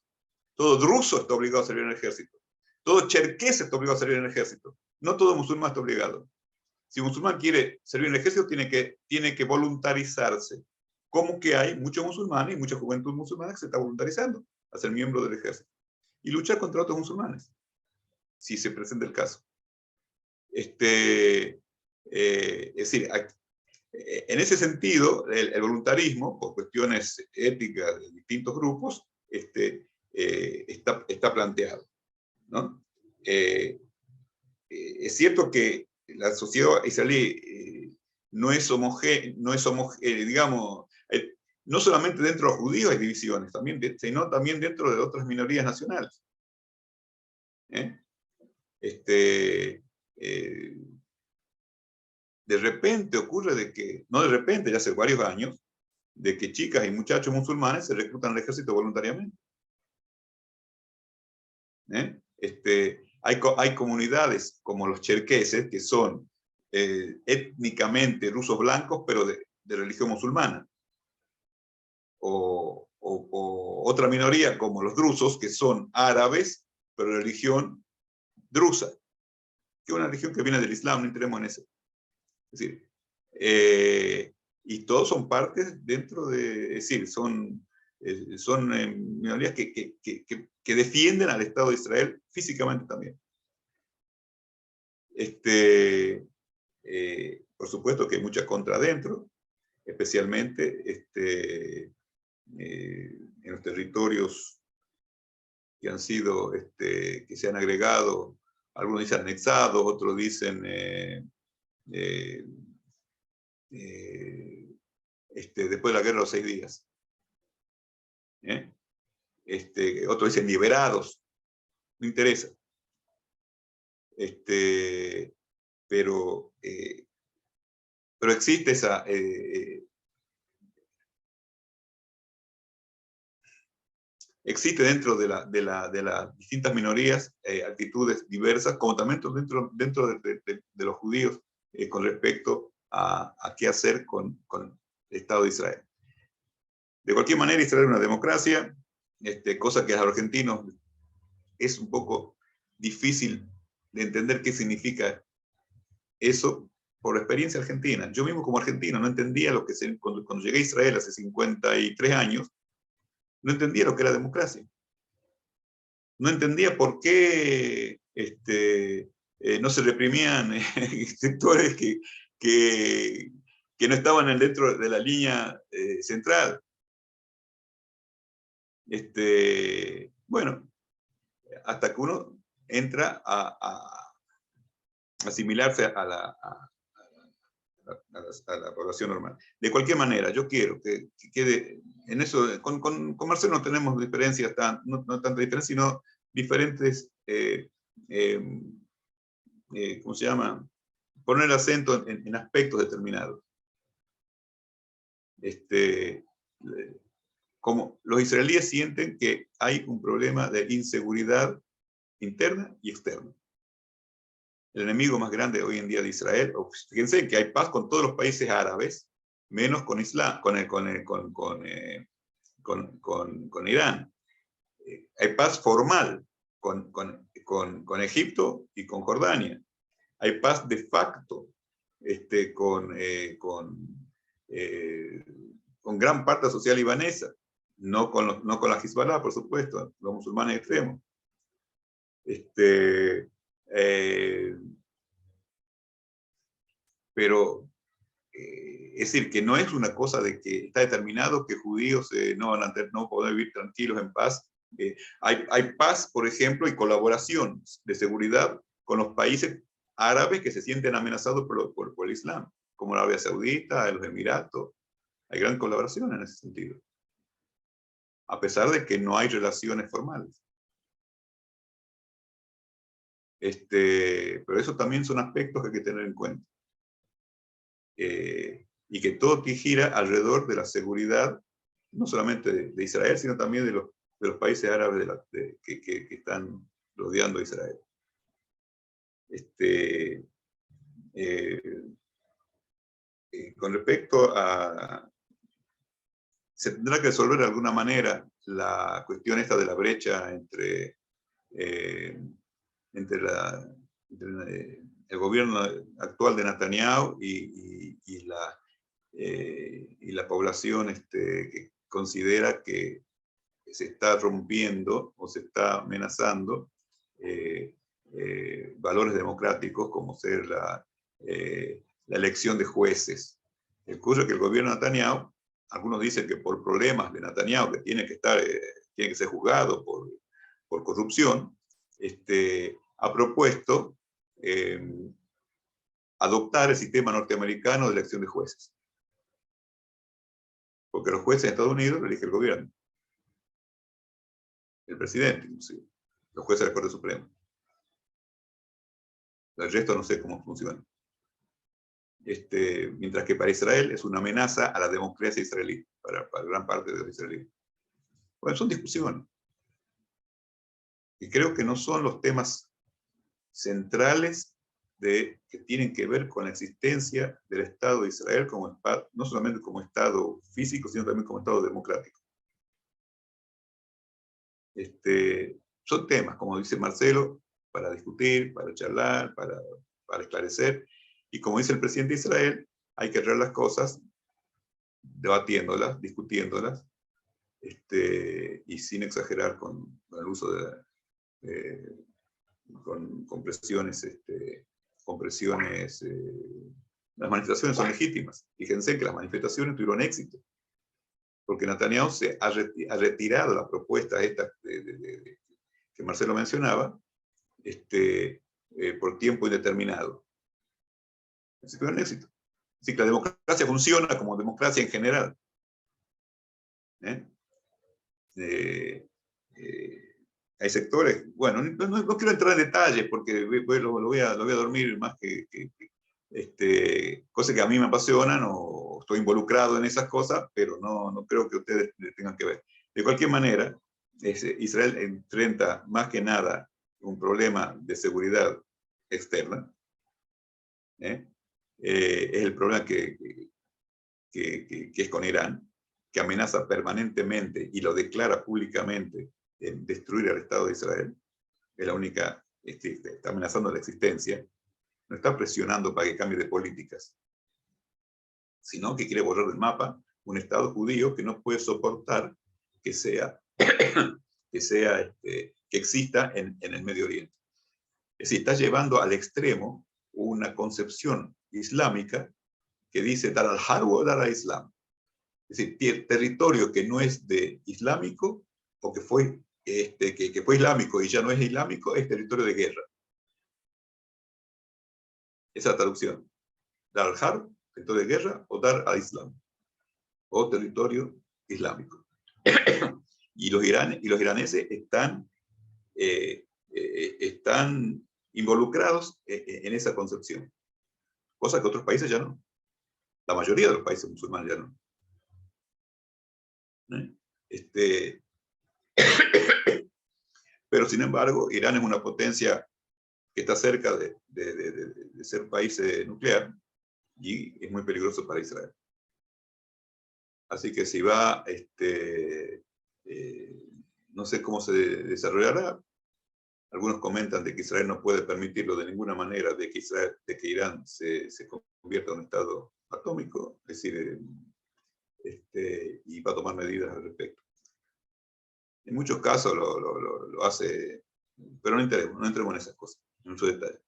Todo druso está obligado a servir en el ejército. Todo cherqués está obligado a servir en el ejército. No todo musulmán está obligado. Si un musulmán quiere servir en el ejército, tiene que voluntarizarse. Como que hay muchos musulmanes y mucha juventud musulmana que se está voluntarizando a ser miembro del ejército y luchar contra otros musulmanes, si se presenta el caso. Es decir, en ese sentido, el voluntarismo, por cuestiones éticas de distintos grupos, está planteado, ¿no? Es cierto que la sociedad israelí no es digamos, no solamente dentro de los judíos hay divisiones, sino también dentro de otras minorías nacionales. De repente ocurre no de repente, ya hace varios años, de que chicas y muchachos musulmanes se reclutan al ejército voluntariamente. Hay comunidades como los cherkeses que son étnicamente rusos blancos, pero de religión musulmana. O otra minoría como los drusos, que son árabes, pero de religión drusa, que es una religión que viene del Islam, no entremos en eso. Es decir, y todos son partes dentro de, es decir, son minorías que defienden al Estado de Israel físicamente también. Por supuesto que hay mucha contra adentro, especialmente en los territorios que han sido, que se han agregado, algunos dicen anexados, otros dicen después de la guerra de los 6 días. Otros dicen liberados, no interesa. Pero existe esa... existe dentro de las distintas minorías actitudes diversas, como también dentro de los judíos con respecto a qué hacer con el Estado de Israel. De cualquier manera, Israel es una democracia, cosa que a los argentinos es un poco difícil de entender qué significa eso por experiencia argentina. Yo mismo como argentino no entendía lo que cuando llegué a Israel hace 53 años, no entendía lo que era democracia. No entendía por qué no se reprimían sectores que no estaban dentro de la línea central. Bueno, hasta que uno entra a asimilarse a la población normal. De cualquier manera, yo quiero que quede en eso. Con Marcelo no tenemos diferencias, no tanta diferencia, sino diferentes, ¿cómo se llama? Poner acento en aspectos determinados. Como los israelíes sienten que hay un problema de inseguridad interna y externa. El enemigo más grande hoy en día de Israel, fíjense que hay paz con todos los países árabes, menos con Islam, con Irán. Hay paz formal con Egipto y con Jordania. Hay paz de facto con gran parte social libanesa, no con la Hezbollah, por supuesto, los musulmanes extremos. Pero es decir, que no es una cosa de que está determinado que judíos no van a poder vivir tranquilos en paz. Hay paz, por ejemplo, y colaboración de seguridad con los países árabes que se sienten amenazados por el Islam, como la Arabia Saudita, los Emiratos. Hay gran colaboración en ese sentido, a pesar de que no hay relaciones formales. Pero eso también son aspectos que hay que tener en cuenta. Y que todo gira alrededor de la seguridad, no solamente de Israel, sino también de los países árabes que están rodeando a Israel. Con respecto a... Se tendrá que resolver de alguna manera la cuestión esta de la brecha entre el gobierno actual de Netanyahu y la población que considera que se está rompiendo o se está amenazando valores democráticos como ser la elección de jueces. Ocurre que el gobierno de Netanyahu, algunos dicen que por problemas de Netanyahu, que tiene que ser juzgado por corrupción, ha propuesto adoptar el sistema norteamericano de elección de jueces. Porque los jueces en Estados Unidos lo elige el gobierno. El presidente, inclusive. Los jueces de la Corte Suprema. El resto no sé cómo funciona. Mientras que para Israel es una amenaza a la democracia israelí, para gran parte de los israelíes. Bueno, son discusiones. Y creo que no son los temas centrales que tienen que ver con la existencia del Estado de Israel como, no solamente como Estado físico, sino también como Estado democrático. Son temas, como dice Marcelo, para discutir, para charlar, para esclarecer. Y como dice el presidente de Israel, hay que arreglar las cosas debatiéndolas, discutiéndolas, y sin exagerar con el uso con presiones, las manifestaciones son legítimas. Fíjense que las manifestaciones tuvieron éxito, porque Netanyahu ha retirado las propuestas estas que Marcelo mencionaba, por tiempo indeterminado. Así que tuvieron éxito. Así que la democracia funciona como democracia en general. Hay sectores, bueno, no quiero entrar en detalles porque lo voy a dormir más cosas que a mí me apasionan o estoy involucrado en esas cosas, pero no creo que ustedes tengan que ver. De cualquier manera, Israel enfrenta más que nada un problema de seguridad externa. Es el problema que es con Irán, que amenaza permanentemente y lo declara públicamente en destruir al Estado de Israel. Es la única, está amenazando la existencia. No está presionando para que cambie de políticas, sino que quiere borrar del mapa un Estado judío que no puede soportar que exista en el Medio Oriente. Es decir, está llevando al extremo una concepción islámica que dice dar al harb o dar al islam. Es decir, territorio que no es de islámico o que fue islámico y ya no es islámico, es territorio de guerra. Esa traducción. Dar al harb, territorio de guerra, o dar al islam, o territorio islámico. Y los iraneses están involucrados en esa concepción, cosa que otros países ya no. La mayoría de los países musulmanes ya no. Pero sin embargo, Irán es una potencia que está cerca de ser país nuclear y es muy peligroso para Israel. Así que si va, no sé cómo se desarrollará. Algunos comentan de que Israel no puede permitirlo de ninguna manera, de que Irán se convierta en un estado atómico, es decir, y va a tomar medidas al respecto. En muchos casos lo hace, pero no entremos en esas cosas, en muchos detalles.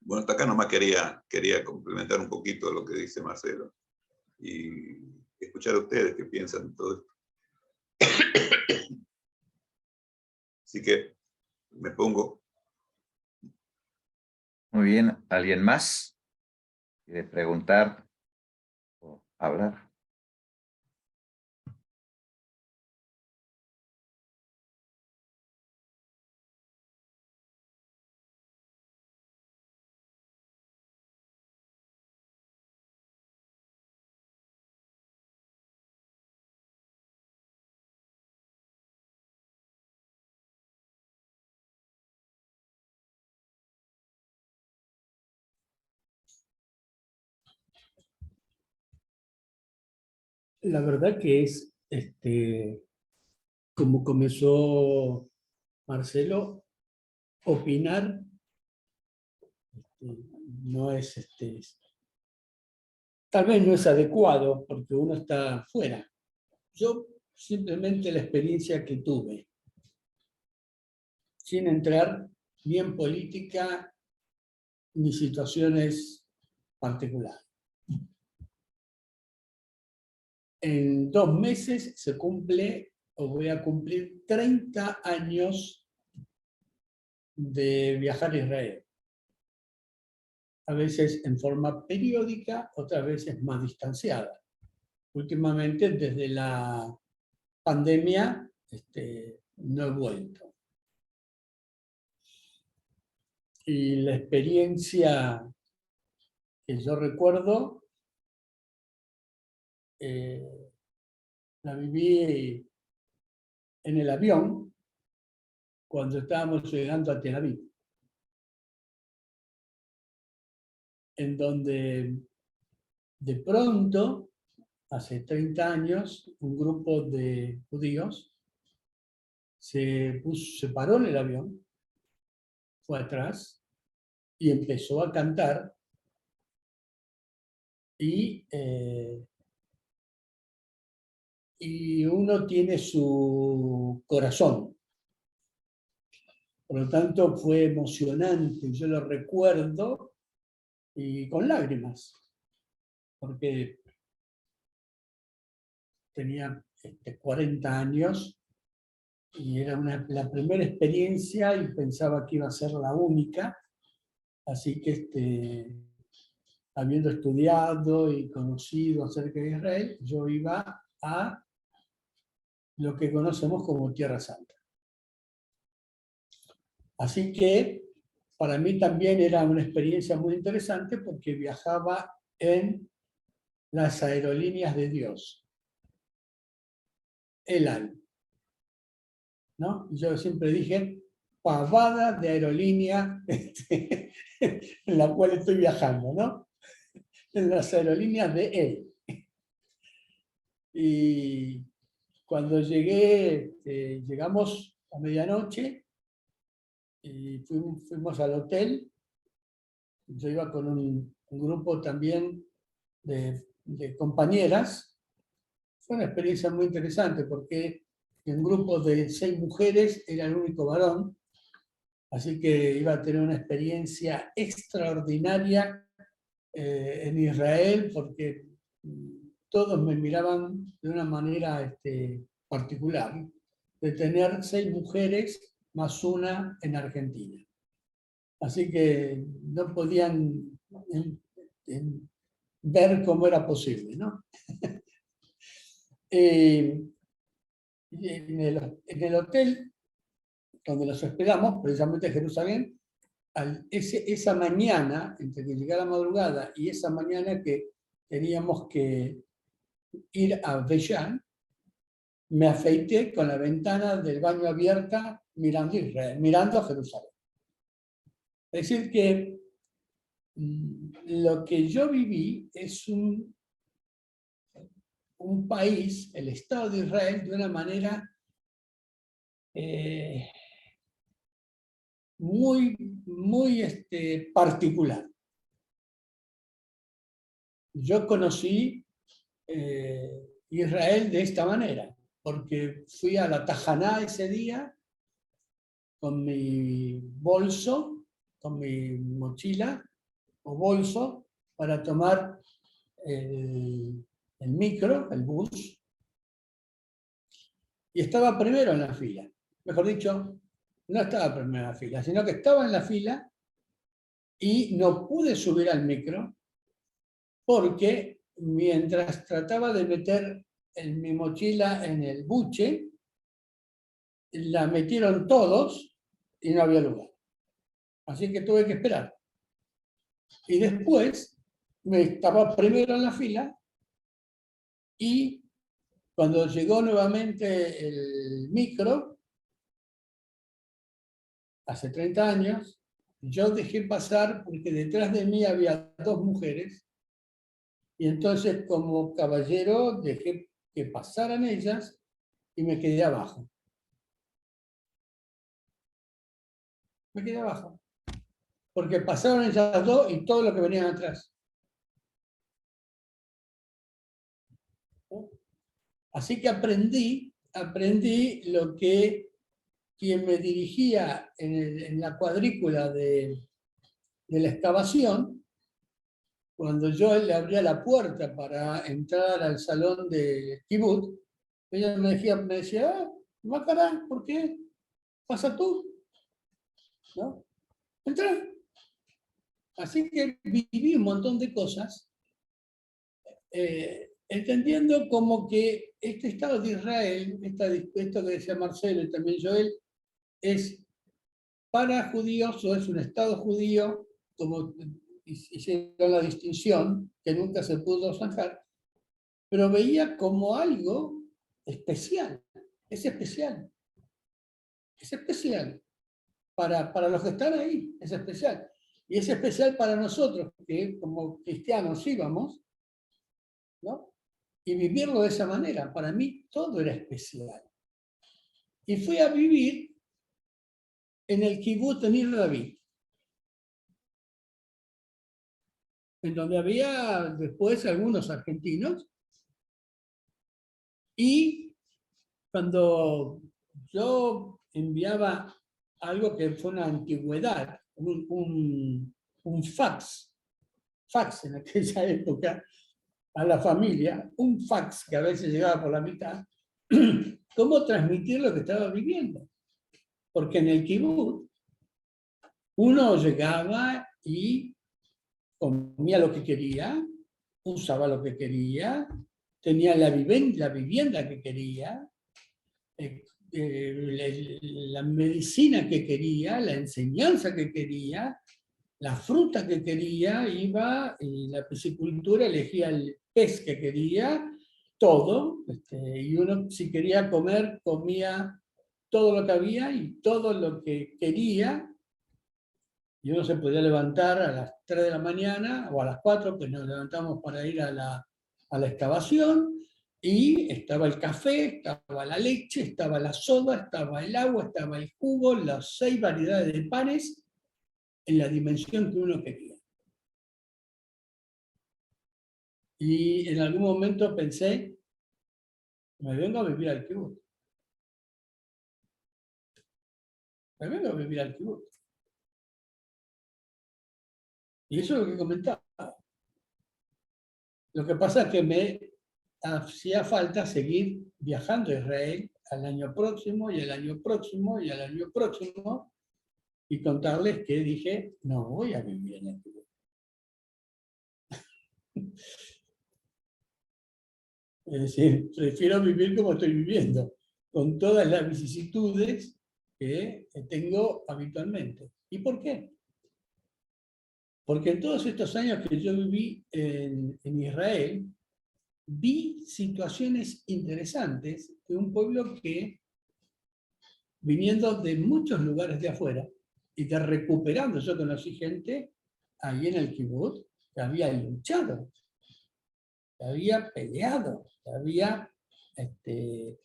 Bueno, hasta acá nomás quería complementar un poquito lo que dice Marcelo y escuchar a ustedes qué piensan de todo esto. Así que me pongo. Muy bien, ¿alguien más quiere preguntar o hablar? La verdad que es, como comenzó Marcelo, opinar no es, tal vez no es adecuado porque uno está fuera. Yo simplemente la experiencia que tuve, sin entrar ni en política ni situaciones particulares. En 2 meses se cumple, o voy a cumplir 30 años de viajar a Israel. A veces en forma periódica, otras veces más distanciada. Últimamente, desde la pandemia, no he vuelto. Y la experiencia que yo recuerdo, la viví en el avión, cuando estábamos llegando a Tel Aviv, en donde de pronto, hace 30 años, un grupo de judíos se paró en el avión, fue atrás y empezó a cantar y uno tiene su corazón. Por lo tanto, fue emocionante, yo lo recuerdo y con lágrimas, porque tenía 40 años y era la primera experiencia y pensaba que iba a ser la única, así que habiendo estudiado y conocido acerca de Israel, yo iba a lo que conocemos como Tierra Santa. Así que para mí también era una experiencia muy interesante porque viajaba en las aerolíneas de Dios, El Al, ¿no? Yo siempre dije, pavada de aerolínea en la cual estoy viajando, ¿no? En las aerolíneas de él. Y cuando llegamos a medianoche y fuimos al hotel, yo iba con un grupo también de compañeras. Fue una experiencia muy interesante porque en un grupo de 6 mujeres era el único varón, así que iba a tener una experiencia extraordinaria en Israel porque todos me miraban de una manera particular, de tener 6 mujeres más una en Argentina. Así que no podían ver cómo era posible, ¿no? En el hotel donde los hospedamos, precisamente en Jerusalén, esa mañana, entre que llegara la madrugada y esa mañana que teníamos que ir a Beyán, me afeité con la ventana del baño abierta mirando Israel, mirando a Jerusalén. Es decir que lo que yo viví es un país, el Estado de Israel, de una manera muy, muy particular. Yo conocí Israel de esta manera, porque fui a la Tajaná ese día con mi bolso, con mi mochila o bolso, para tomar el micro, el bus, y estaba primero en la fila. Mejor dicho, no estaba primero en la fila, sino que estaba en la fila y no pude subir al micro porque mientras trataba de meter mi mochila en el buche, la metieron todos y no había lugar. Así que tuve que esperar. Y después me estaba primero en la fila y cuando llegó nuevamente el micro, hace 30 años, yo dejé pasar porque detrás de mí había 2 mujeres y entonces como caballero dejé que pasaran ellas y me quedé abajo. Me quedé abajo. Porque pasaron ellas 2 y todo lo que venían atrás. Así que aprendí lo que quien me dirigía en la cuadrícula de la excavación, cuando yo le abría la puerta para entrar al salón de Kibbutz, ella me decía, Macará, ¿por qué? Pasa tú, ¿no? Entra. Así que viví un montón de cosas, entendiendo como que este Estado de Israel, esto que decía Marcelo y también Joel, es para judíos o es un Estado judío, como hicieron la distinción, que nunca se pudo zanjar, pero veía como algo especial, es especial. es especial. Para los que están ahí, es especial. Y es especial para nosotros, que como cristianos íbamos, ¿no? Y vivirlo de esa manera. Para mí todo era especial. Y fui a vivir en el Kibbutz Nir David, en donde había después algunos argentinos. Y cuando yo enviaba algo que fue una antigüedad, un fax en aquella época, a la familia, un fax que a veces llegaba por la mitad, cómo transmitir lo que estaba viviendo. Porque en el kibutz uno llegaba y comía lo que quería, usaba lo que quería, tenía la vivienda que quería, la medicina que quería, la enseñanza que quería, la fruta que quería, iba, y la piscicultura elegía el pez que quería, todo, y uno si quería comer, comía todo lo que había y todo lo que quería, y uno se podía levantar a las 3 de la mañana o a las 4, que nos levantamos para ir a la excavación, y estaba el café, estaba la leche, estaba la soda, estaba el agua, estaba el jugo, las 6 variedades de panes, en la dimensión que uno quería. Y en algún momento pensé, me vengo a vivir al kibutz. Me vengo a vivir al kibutz. Y eso es lo que comentaba. Lo que pasa es que me hacía falta seguir viajando a Israel al año próximo, y al año próximo, y al año próximo, y contarles que dije, no voy a vivir en el kibutz. Es decir, prefiero vivir como estoy viviendo, con todas las vicisitudes que tengo habitualmente. ¿Y por qué? Porque en todos estos años que yo viví en Israel, vi situaciones interesantes de un pueblo que, viniendo de muchos lugares de afuera y de recuperando, yo conocí gente ahí en el kibutz que había luchado, que había peleado, que había, en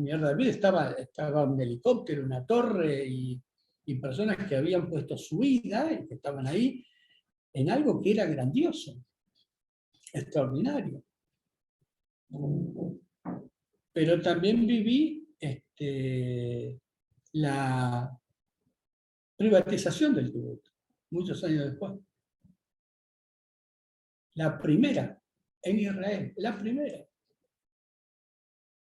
mi David estaba un helicóptero, una torre, y personas que habían puesto su vida y que estaban ahí en algo que era grandioso, extraordinario. Pero también viví la privatización del kibutz, muchos años después. La primera en Israel, la primera.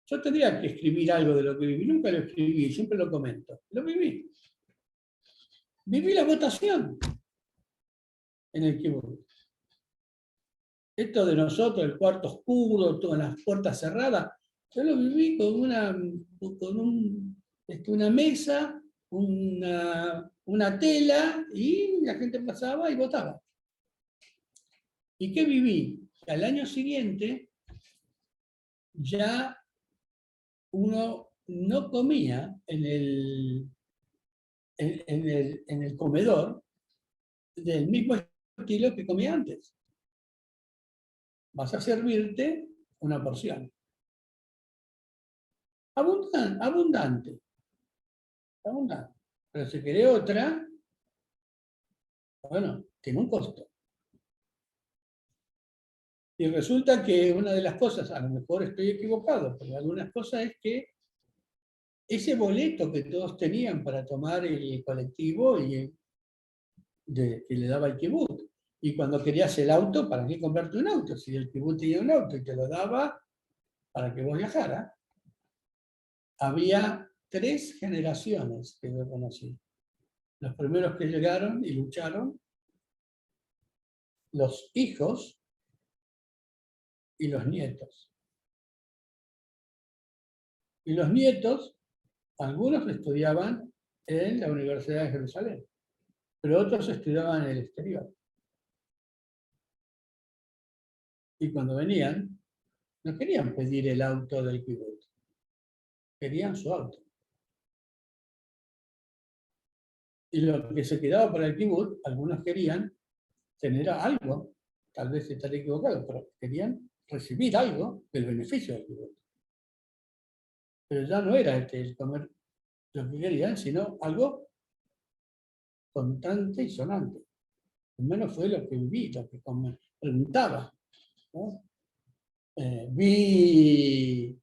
Yo tendría que escribir algo de lo que viví, nunca lo escribí, siempre lo comento. Lo viví. Viví la votación en el kibutz. Esto de nosotros, el cuarto oscuro, todas las puertas cerradas, yo lo viví con una mesa, una tela, y la gente pasaba y votaba. ¿Y qué viví? Que al año siguiente ya uno no comía en el comedor del mismo estilo que comía antes. Vas a servirte una porción. Abundante. Pero si querés otra, bueno, tiene un costo. Y resulta que una de las cosas, a lo mejor estoy equivocado, pero algunas cosas es que ese boleto que todos tenían para tomar el colectivo que le daba el kibutz, y cuando querías el auto, ¿para qué comprarte un auto? Si el kibutz tenía un auto y te lo daba para que vos viajaras. Había 3 generaciones que yo conocí. Los primeros que llegaron y lucharon, los hijos y los nietos. Y los nietos, algunos estudiaban en la Universidad de Jerusalén, pero otros estudiaban en el exterior. Y cuando venían, no querían pedir el auto del kibutz, querían su auto. Y lo que se quedaba para el kibutz, algunos querían tener algo, tal vez estaré equivocado, pero querían recibir algo del beneficio del kibutz. Pero ya no era el comer lo que querían, sino algo constante y sonante. Al menos fue lo que viví, lo que preguntaba, ¿no? Viví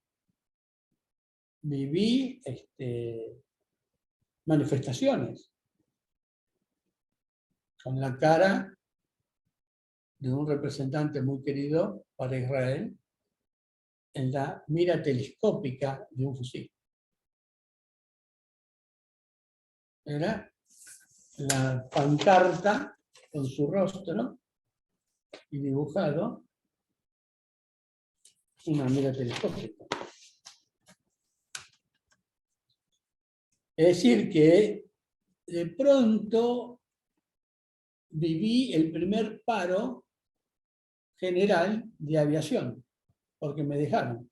manifestaciones con la cara de un representante muy querido para Israel en la mira telescópica de un fusil. Era la pancarta con su rostro y dibujado una mira telescópica. Es decir, que de pronto viví el primer paro general de aviación, porque me dejaron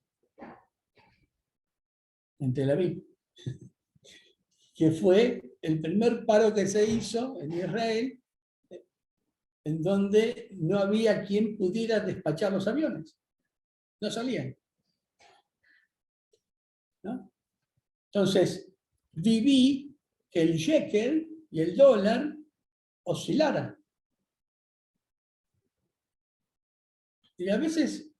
en Tel Aviv, que fue el primer paro que se hizo en Israel, en donde no había quien pudiera despachar los aviones. No salían, ¿no? Entonces, viví que el shekel y el dólar oscilaran. Y a veces,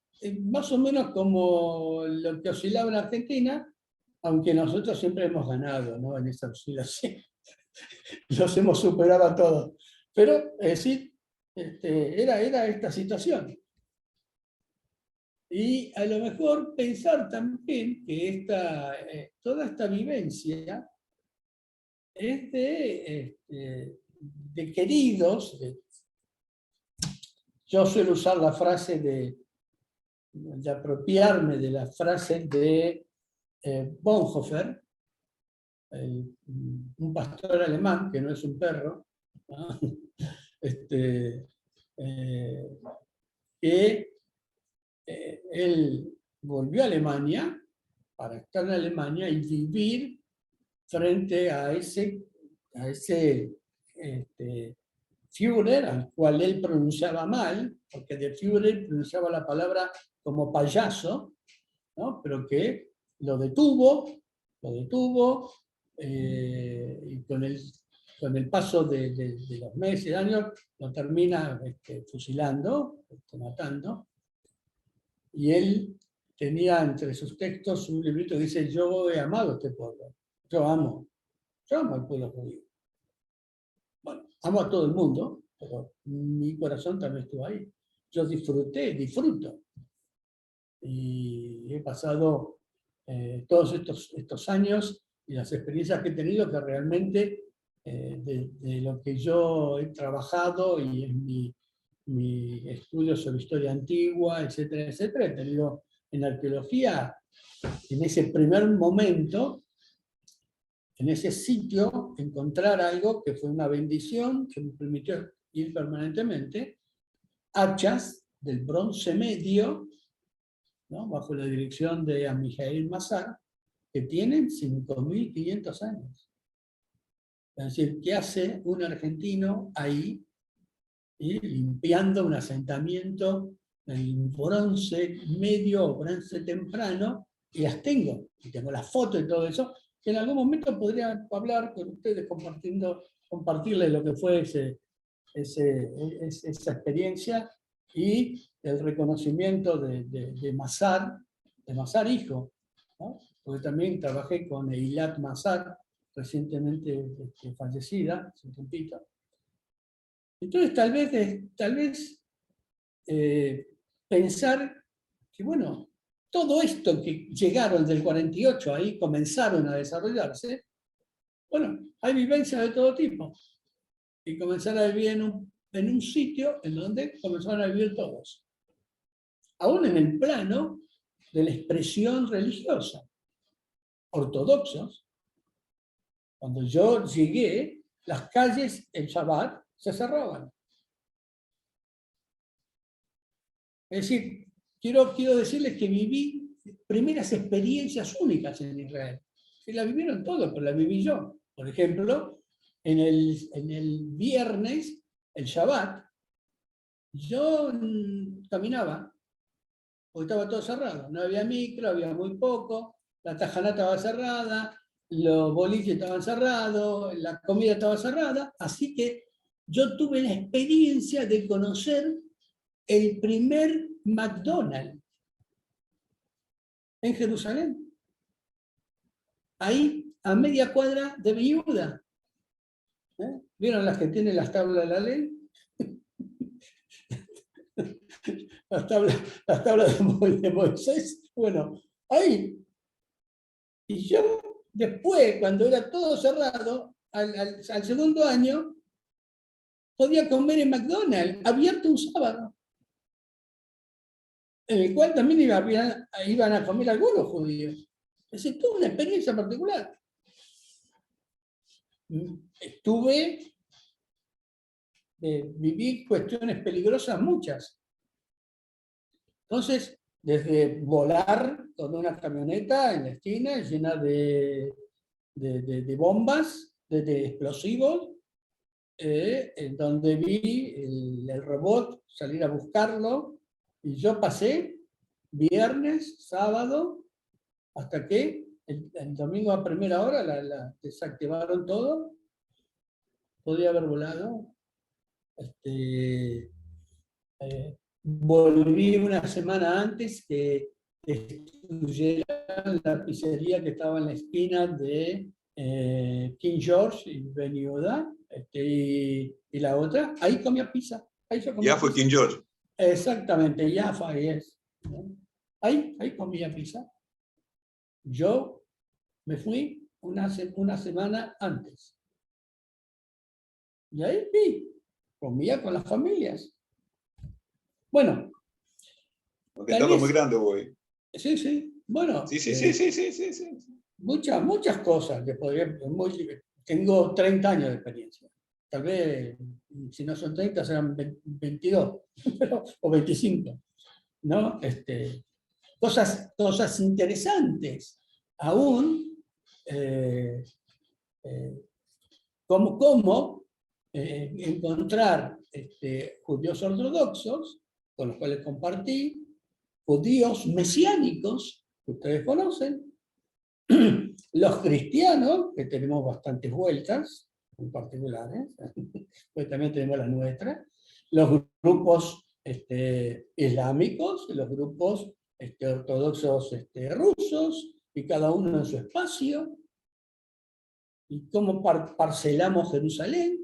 más o menos como lo que oscilaba en Argentina, aunque nosotros siempre hemos ganado, ¿no?, en esa oscilación. Los hemos superado a todos. Pero, es decir, era esta situación. Y a lo mejor pensar también que toda esta vivencia es de queridos. Yo suelo usar la frase de apropiarme de la frase de Bonhoeffer, un pastor alemán, que no es un perro, ¿no? Que él volvió a Alemania para estar en Alemania y vivir frente a ese Führer, al cual él pronunciaba mal, porque de Führer pronunciaba la palabra como payaso, ¿no? Pero que lo detuvo, y con el paso de los meses y años lo termina fusilando, matando. Y él tenía entre sus textos un librito que dice: yo he amado a este pueblo, yo amo al pueblo judío. Bueno, amo a todo el mundo, pero mi corazón también estuvo ahí. Yo disfruto. Y he pasado todos estos años y las experiencias que he tenido, que realmente de lo que yo he trabajado y en mi estudio sobre historia antigua, etcétera, etcétera, he tenido en arqueología, en ese primer momento, en ese sitio, encontrar algo que fue una bendición, que me permitió ir permanentemente, hachas del Bronce Medio, ¿no?, bajo la dirección de Amijail Mazar, que tienen 5.500 años. Es decir, ¿qué hace un argentino ahí, limpiando un asentamiento en Bronce Medio o Bronce Temprano? Y las tengo, y tengo las fotos y todo eso, que en algún momento podría hablar con ustedes, compartirles lo que fue esa experiencia y el reconocimiento de Mazar hijo, ¿no? Porque también trabajé con Eilat Mazar, recientemente fallecida, hace un tiempito. Entonces tal vez pensar que, bueno, todo esto que llegaron del 48, ahí comenzaron a desarrollarse, bueno, hay vivencias de todo tipo. Y comenzar a vivir en un sitio en donde comenzaron a vivir todos. Aún en el plano de la expresión religiosa. Ortodoxos, cuando yo llegué, las calles el Shabbat se cerraban. Es decir, quiero decirles que viví primeras experiencias únicas en Israel. Que la vivieron todos, pero la viví yo. Por ejemplo, en el viernes, el Shabbat, yo caminaba, porque estaba todo cerrado. No había micro, había muy poco, la tajaná estaba cerrada, los boliches estaban cerrados, la comida estaba cerrada, así que yo tuve la experiencia de conocer el primer McDonald's en Jerusalén. Ahí, a media cuadra de Viuda. ¿Vieron las que tienen las tablas de la ley? Las tablas de Moisés. Bueno, ahí. Y yo, después, cuando era todo cerrado, al segundo año, podía comer en McDonald's, abierto un sábado, en el cual también iban a comer algunos judíos. Es decir, tuve una experiencia particular. Viví cuestiones peligrosas muchas. Entonces, desde volar con una camioneta en la esquina llena de bombas, de explosivos, en donde vi el robot salir a buscarlo, y yo pasé viernes, sábado, hasta que el domingo a primera hora desactivaron todo. Podía haber volado. Volví una semana antes que destruyeran la pizzería que estaba en la esquina de King George y Ben Yehuda, y la otra, ahí comía pizza. Ahí yo comía Ya fue pizza. King George. Exactamente, Jaffa es. Ahí comía pizza. Yo me fui una semana antes. Y ahí comía con las familias. Bueno. Porque estaba muy grande, güey. Sí. Bueno. Sí. Muchas cosas que podría. Tengo 30 años de experiencia. Tal vez, si no son 30, serán 22 o 25. ¿No? Cosas interesantes. Aún, cómo encontrar judíos ortodoxos, con los cuales compartí, judíos mesiánicos, que ustedes conocen, los cristianos, que tenemos bastantes vueltas, en particulares, pues también tenemos las nuestras, los grupos islámicos, los grupos ortodoxos rusos, y cada uno en su espacio, y cómo parcelamos Jerusalén.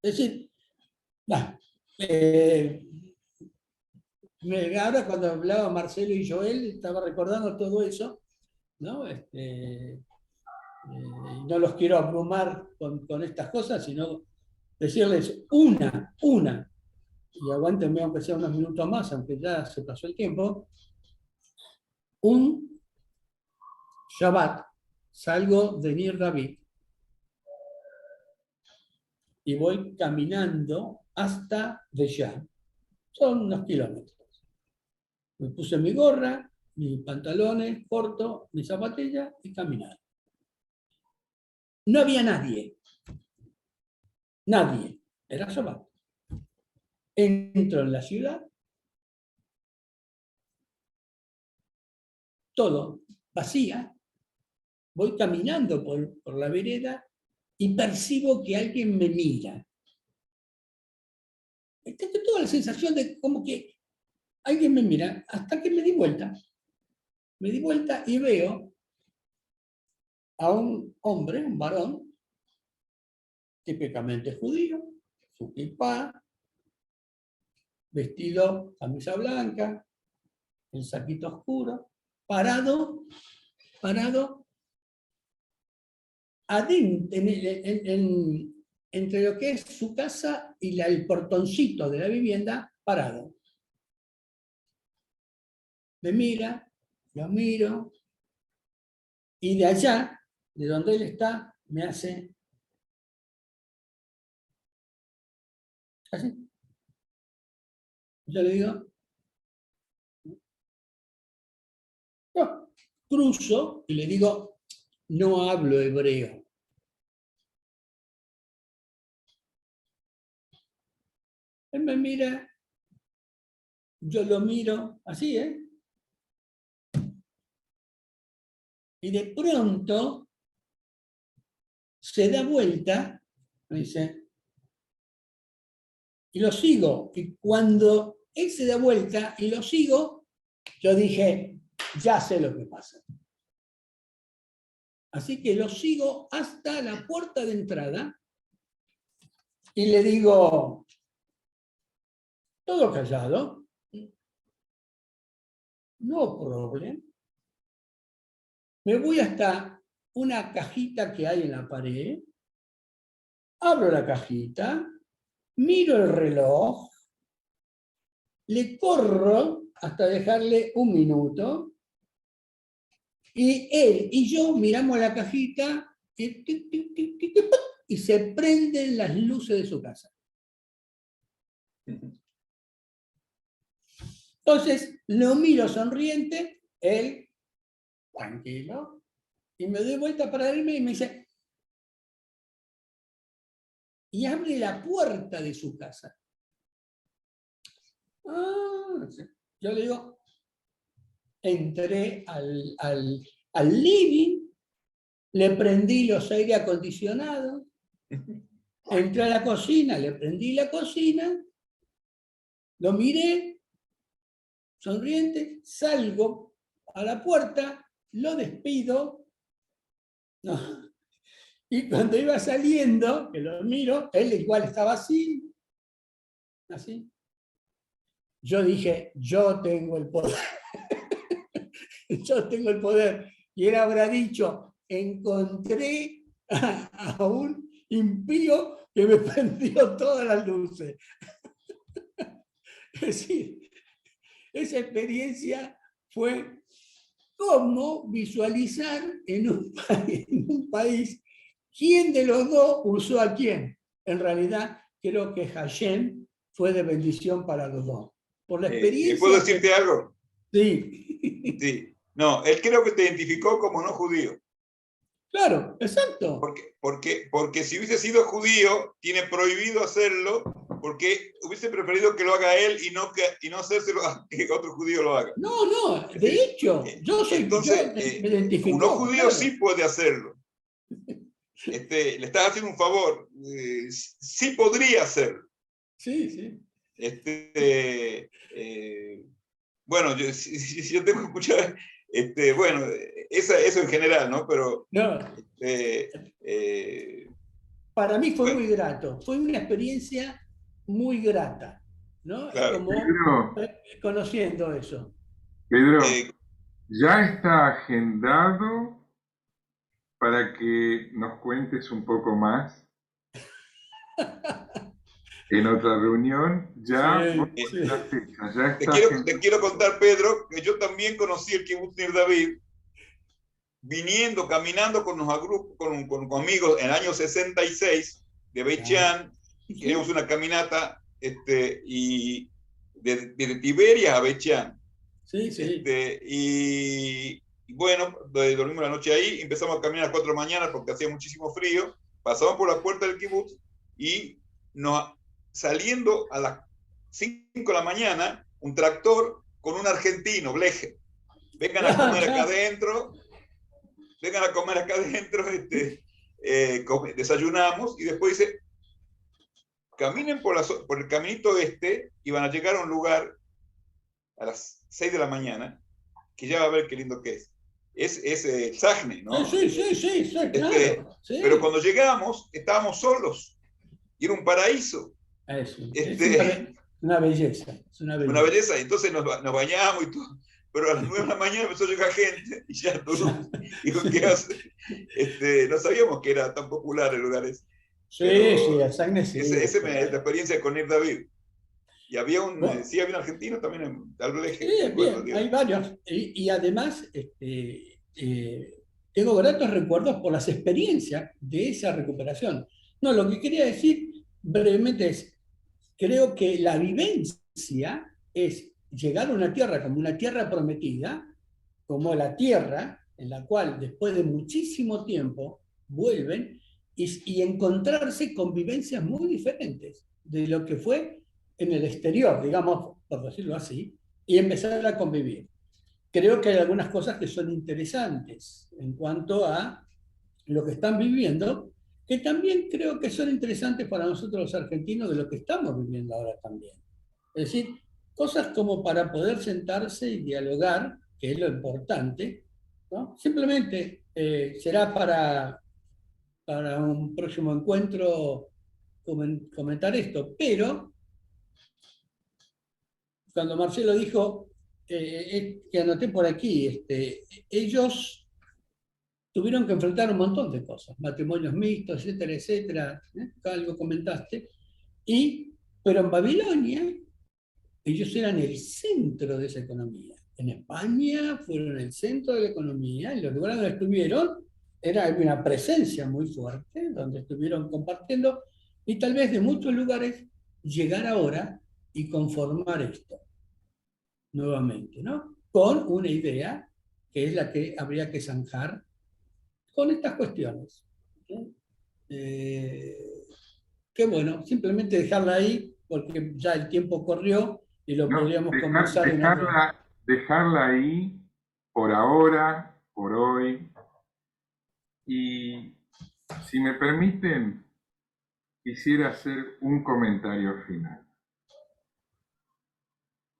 Es decir, ahora cuando hablaba Marcelo y Joel, estaba recordando todo eso, ¿no? No los quiero abrumar con estas cosas, sino decirles una, y aguántenme aunque sea unos minutos más, aunque ya se pasó el tiempo. Un Shabbat salgo de Nir David y voy caminando hasta Beyán. Son unos kilómetros. Me puse mi gorra, mis pantalones cortos, mi zapatilla y caminar. No había nadie. Nadie. Era Shabbat. Entro en la ciudad. Todo vacía. Voy caminando por la vereda y percibo que alguien me mira. Tengo toda la sensación de como que alguien me mira, hasta que me di vuelta. Me di vuelta y veo a un hombre, un varón, típicamente judío, su kipá, vestido, camisa blanca, el saquito oscuro, parado adentro, entre lo que es su casa y el portoncito de la vivienda, parado. Me mira, lo miro, y de allá, de donde él está, me hace así. Yo le digo, no. Cruzo y le digo, no hablo hebreo. Él me mira, yo lo miro, así, ¿eh? Y de pronto se da vuelta, me dice, y lo sigo. Y cuando él se da vuelta y lo sigo, yo dije, ya sé lo que pasa. Así que lo sigo hasta la puerta de entrada y le digo, todo callado, no problem. Me voy hasta una cajita que hay en la pared, abro la cajita, miro el reloj, le corro hasta dejarle 1 minuto, y él y yo miramos la cajita y, tic, tic, tic, tic, tic, y se prenden las luces de su casa. Entonces lo miro sonriente, él tranquilo, y me doy vuelta para irme y me dice, y abre la puerta de su casa. Ah, yo le digo, entré al living, le prendí los aire acondicionados, entré a la cocina, le prendí la cocina, lo miré, sonriente, salgo a la puerta, lo despido, no. Y cuando iba saliendo, que lo miro, él igual estaba así, así. Yo dije, yo tengo el poder. Yo tengo el poder. Y él habrá dicho, encontré a un impío que me prendió todas las luces. Es decir, esa experiencia fue cómo visualizar en un país quién de los dos usó a quién. En realidad, creo que Hashem fue de bendición para los dos. Por la experiencia. ¿Y puedo decirte algo? Sí. Sí. No, él creo que te identificó como no judío. Claro, exacto. Porque si hubiese sido judío, tiene prohibido hacerlo, porque hubiese preferido que lo haga él y no hacérselo a que otro judío lo haga. No, de hecho, yo soy, entonces, me identifico. Un no judío claro. sí puede hacerlo. Le estás haciendo un favor. Sí podría hacerlo. Sí. Bueno, si yo tengo que escuchar, bueno, eso en general, ¿no? Pero No. Para mí fue bueno, muy grato, fue una experiencia muy grata, ¿no? Claro. Como Pedro, conociendo eso. Pedro, ya está agendado para que nos cuentes un poco más. En otra reunión, ya Sí. la fecha, ya está te quiero contar, Pedro, que yo también conocí el Kibbutz Nir David, caminando con amigos en el año 66 de Beit Shean, hicimos una caminata y de Tiberias a Beit Shean. Sí. Y bueno, dormimos la noche ahí, empezamos a caminar a las 4 de la mañana porque hacía muchísimo frío, pasamos por la puerta del kibutz y saliendo a las 5 de la mañana, un tractor con un argentino, Bleje. Vengan a comer acá adentro, desayunamos y después dice, caminen por el caminito y van a llegar a un lugar a las 6 de la mañana, que ya va a ver qué lindo que es. Es el Sajne, ¿no? Sí, claro. Sí. Pero cuando llegamos, estábamos solos. Y era un paraíso. Es una belleza. Es una belleza. Entonces nos bañamos y todo. Pero a las 9 de la mañana empezó a llegar gente y ya todo. Dijo, ¿qué hace? No sabíamos que era tan popular el lugar ese. Sí, el Sajne sí. Esa es la experiencia con Nir David. Y había un argentino también, tal vez. Sí, hay varios. Y además, tengo gratos recuerdos por las experiencias de esa recuperación. No, lo que quería decir brevemente es, creo que la vivencia es llegar a una tierra como una tierra prometida, como la tierra en la cual después de muchísimo tiempo vuelven y encontrarse con vivencias muy diferentes de lo que fue en el exterior, digamos, por decirlo así, y empezar a convivir. Creo que hay algunas cosas que son interesantes en cuanto a lo que están viviendo, que también creo que son interesantes para nosotros los argentinos de lo que estamos viviendo ahora también. Es decir, cosas como para poder sentarse y dialogar, que es lo importante, ¿no? Simplemente será para un próximo encuentro comentar esto, pero cuando Marcelo dijo, que anoté por aquí, ellos tuvieron que enfrentar un montón de cosas, matrimonios mixtos, etcétera, etcétera, algo comentaste, pero en Babilonia ellos eran el centro de esa economía. En España fueron el centro de la economía, y los lugares donde estuvieron era una presencia muy fuerte, donde estuvieron compartiendo, y tal vez de muchos lugares llegar ahora y conformar esto nuevamente, ¿no? Con una idea que es la que habría que zanjar con estas cuestiones. ¿Sí? Que bueno, simplemente dejarla ahí, porque ya el tiempo corrió y lo No, podríamos comenzar en otro. dejarla ahí por ahora, por hoy. Y si me permiten, quisiera hacer un comentario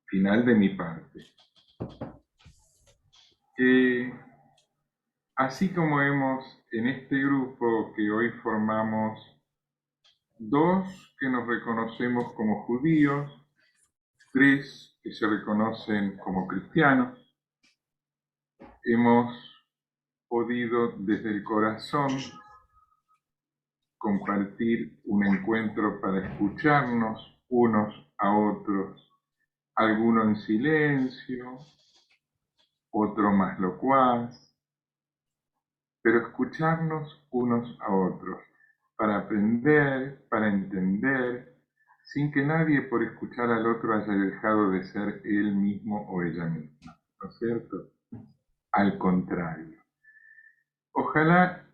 final de mi parte. Que así como hemos en este grupo que hoy formamos dos que nos reconocemos como judíos, tres que se reconocen como cristianos, hemos podido desde el corazón compartir un encuentro para escucharnos unos a otros, alguno en silencio, otro más locuaz, pero escucharnos unos a otros para aprender, para entender, sin que nadie por escuchar al otro haya dejado de ser él mismo o ella misma, ¿no es cierto? Al contrario. Ojalá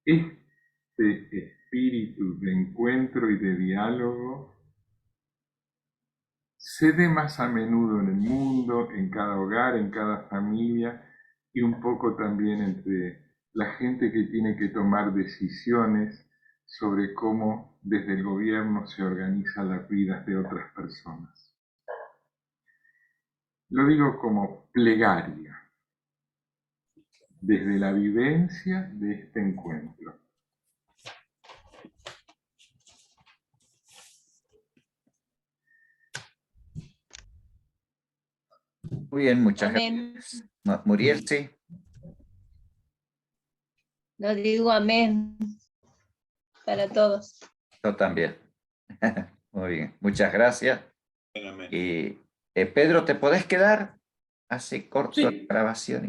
este espíritu de encuentro y de diálogo se dé más a menudo en el mundo, en cada hogar, en cada familia, y un poco también entre la gente que tiene que tomar decisiones sobre cómo desde el gobierno se organizan las vidas de otras personas. Lo digo como plegaria, desde la vivencia de este encuentro. Muy bien, muchas Amén. gracias. Muriel, sí. Lo digo amén para todos. Yo también. Muy bien, muchas gracias. Amén. Y Pedro, ¿te podés quedar? Así corto Sí. la grabación.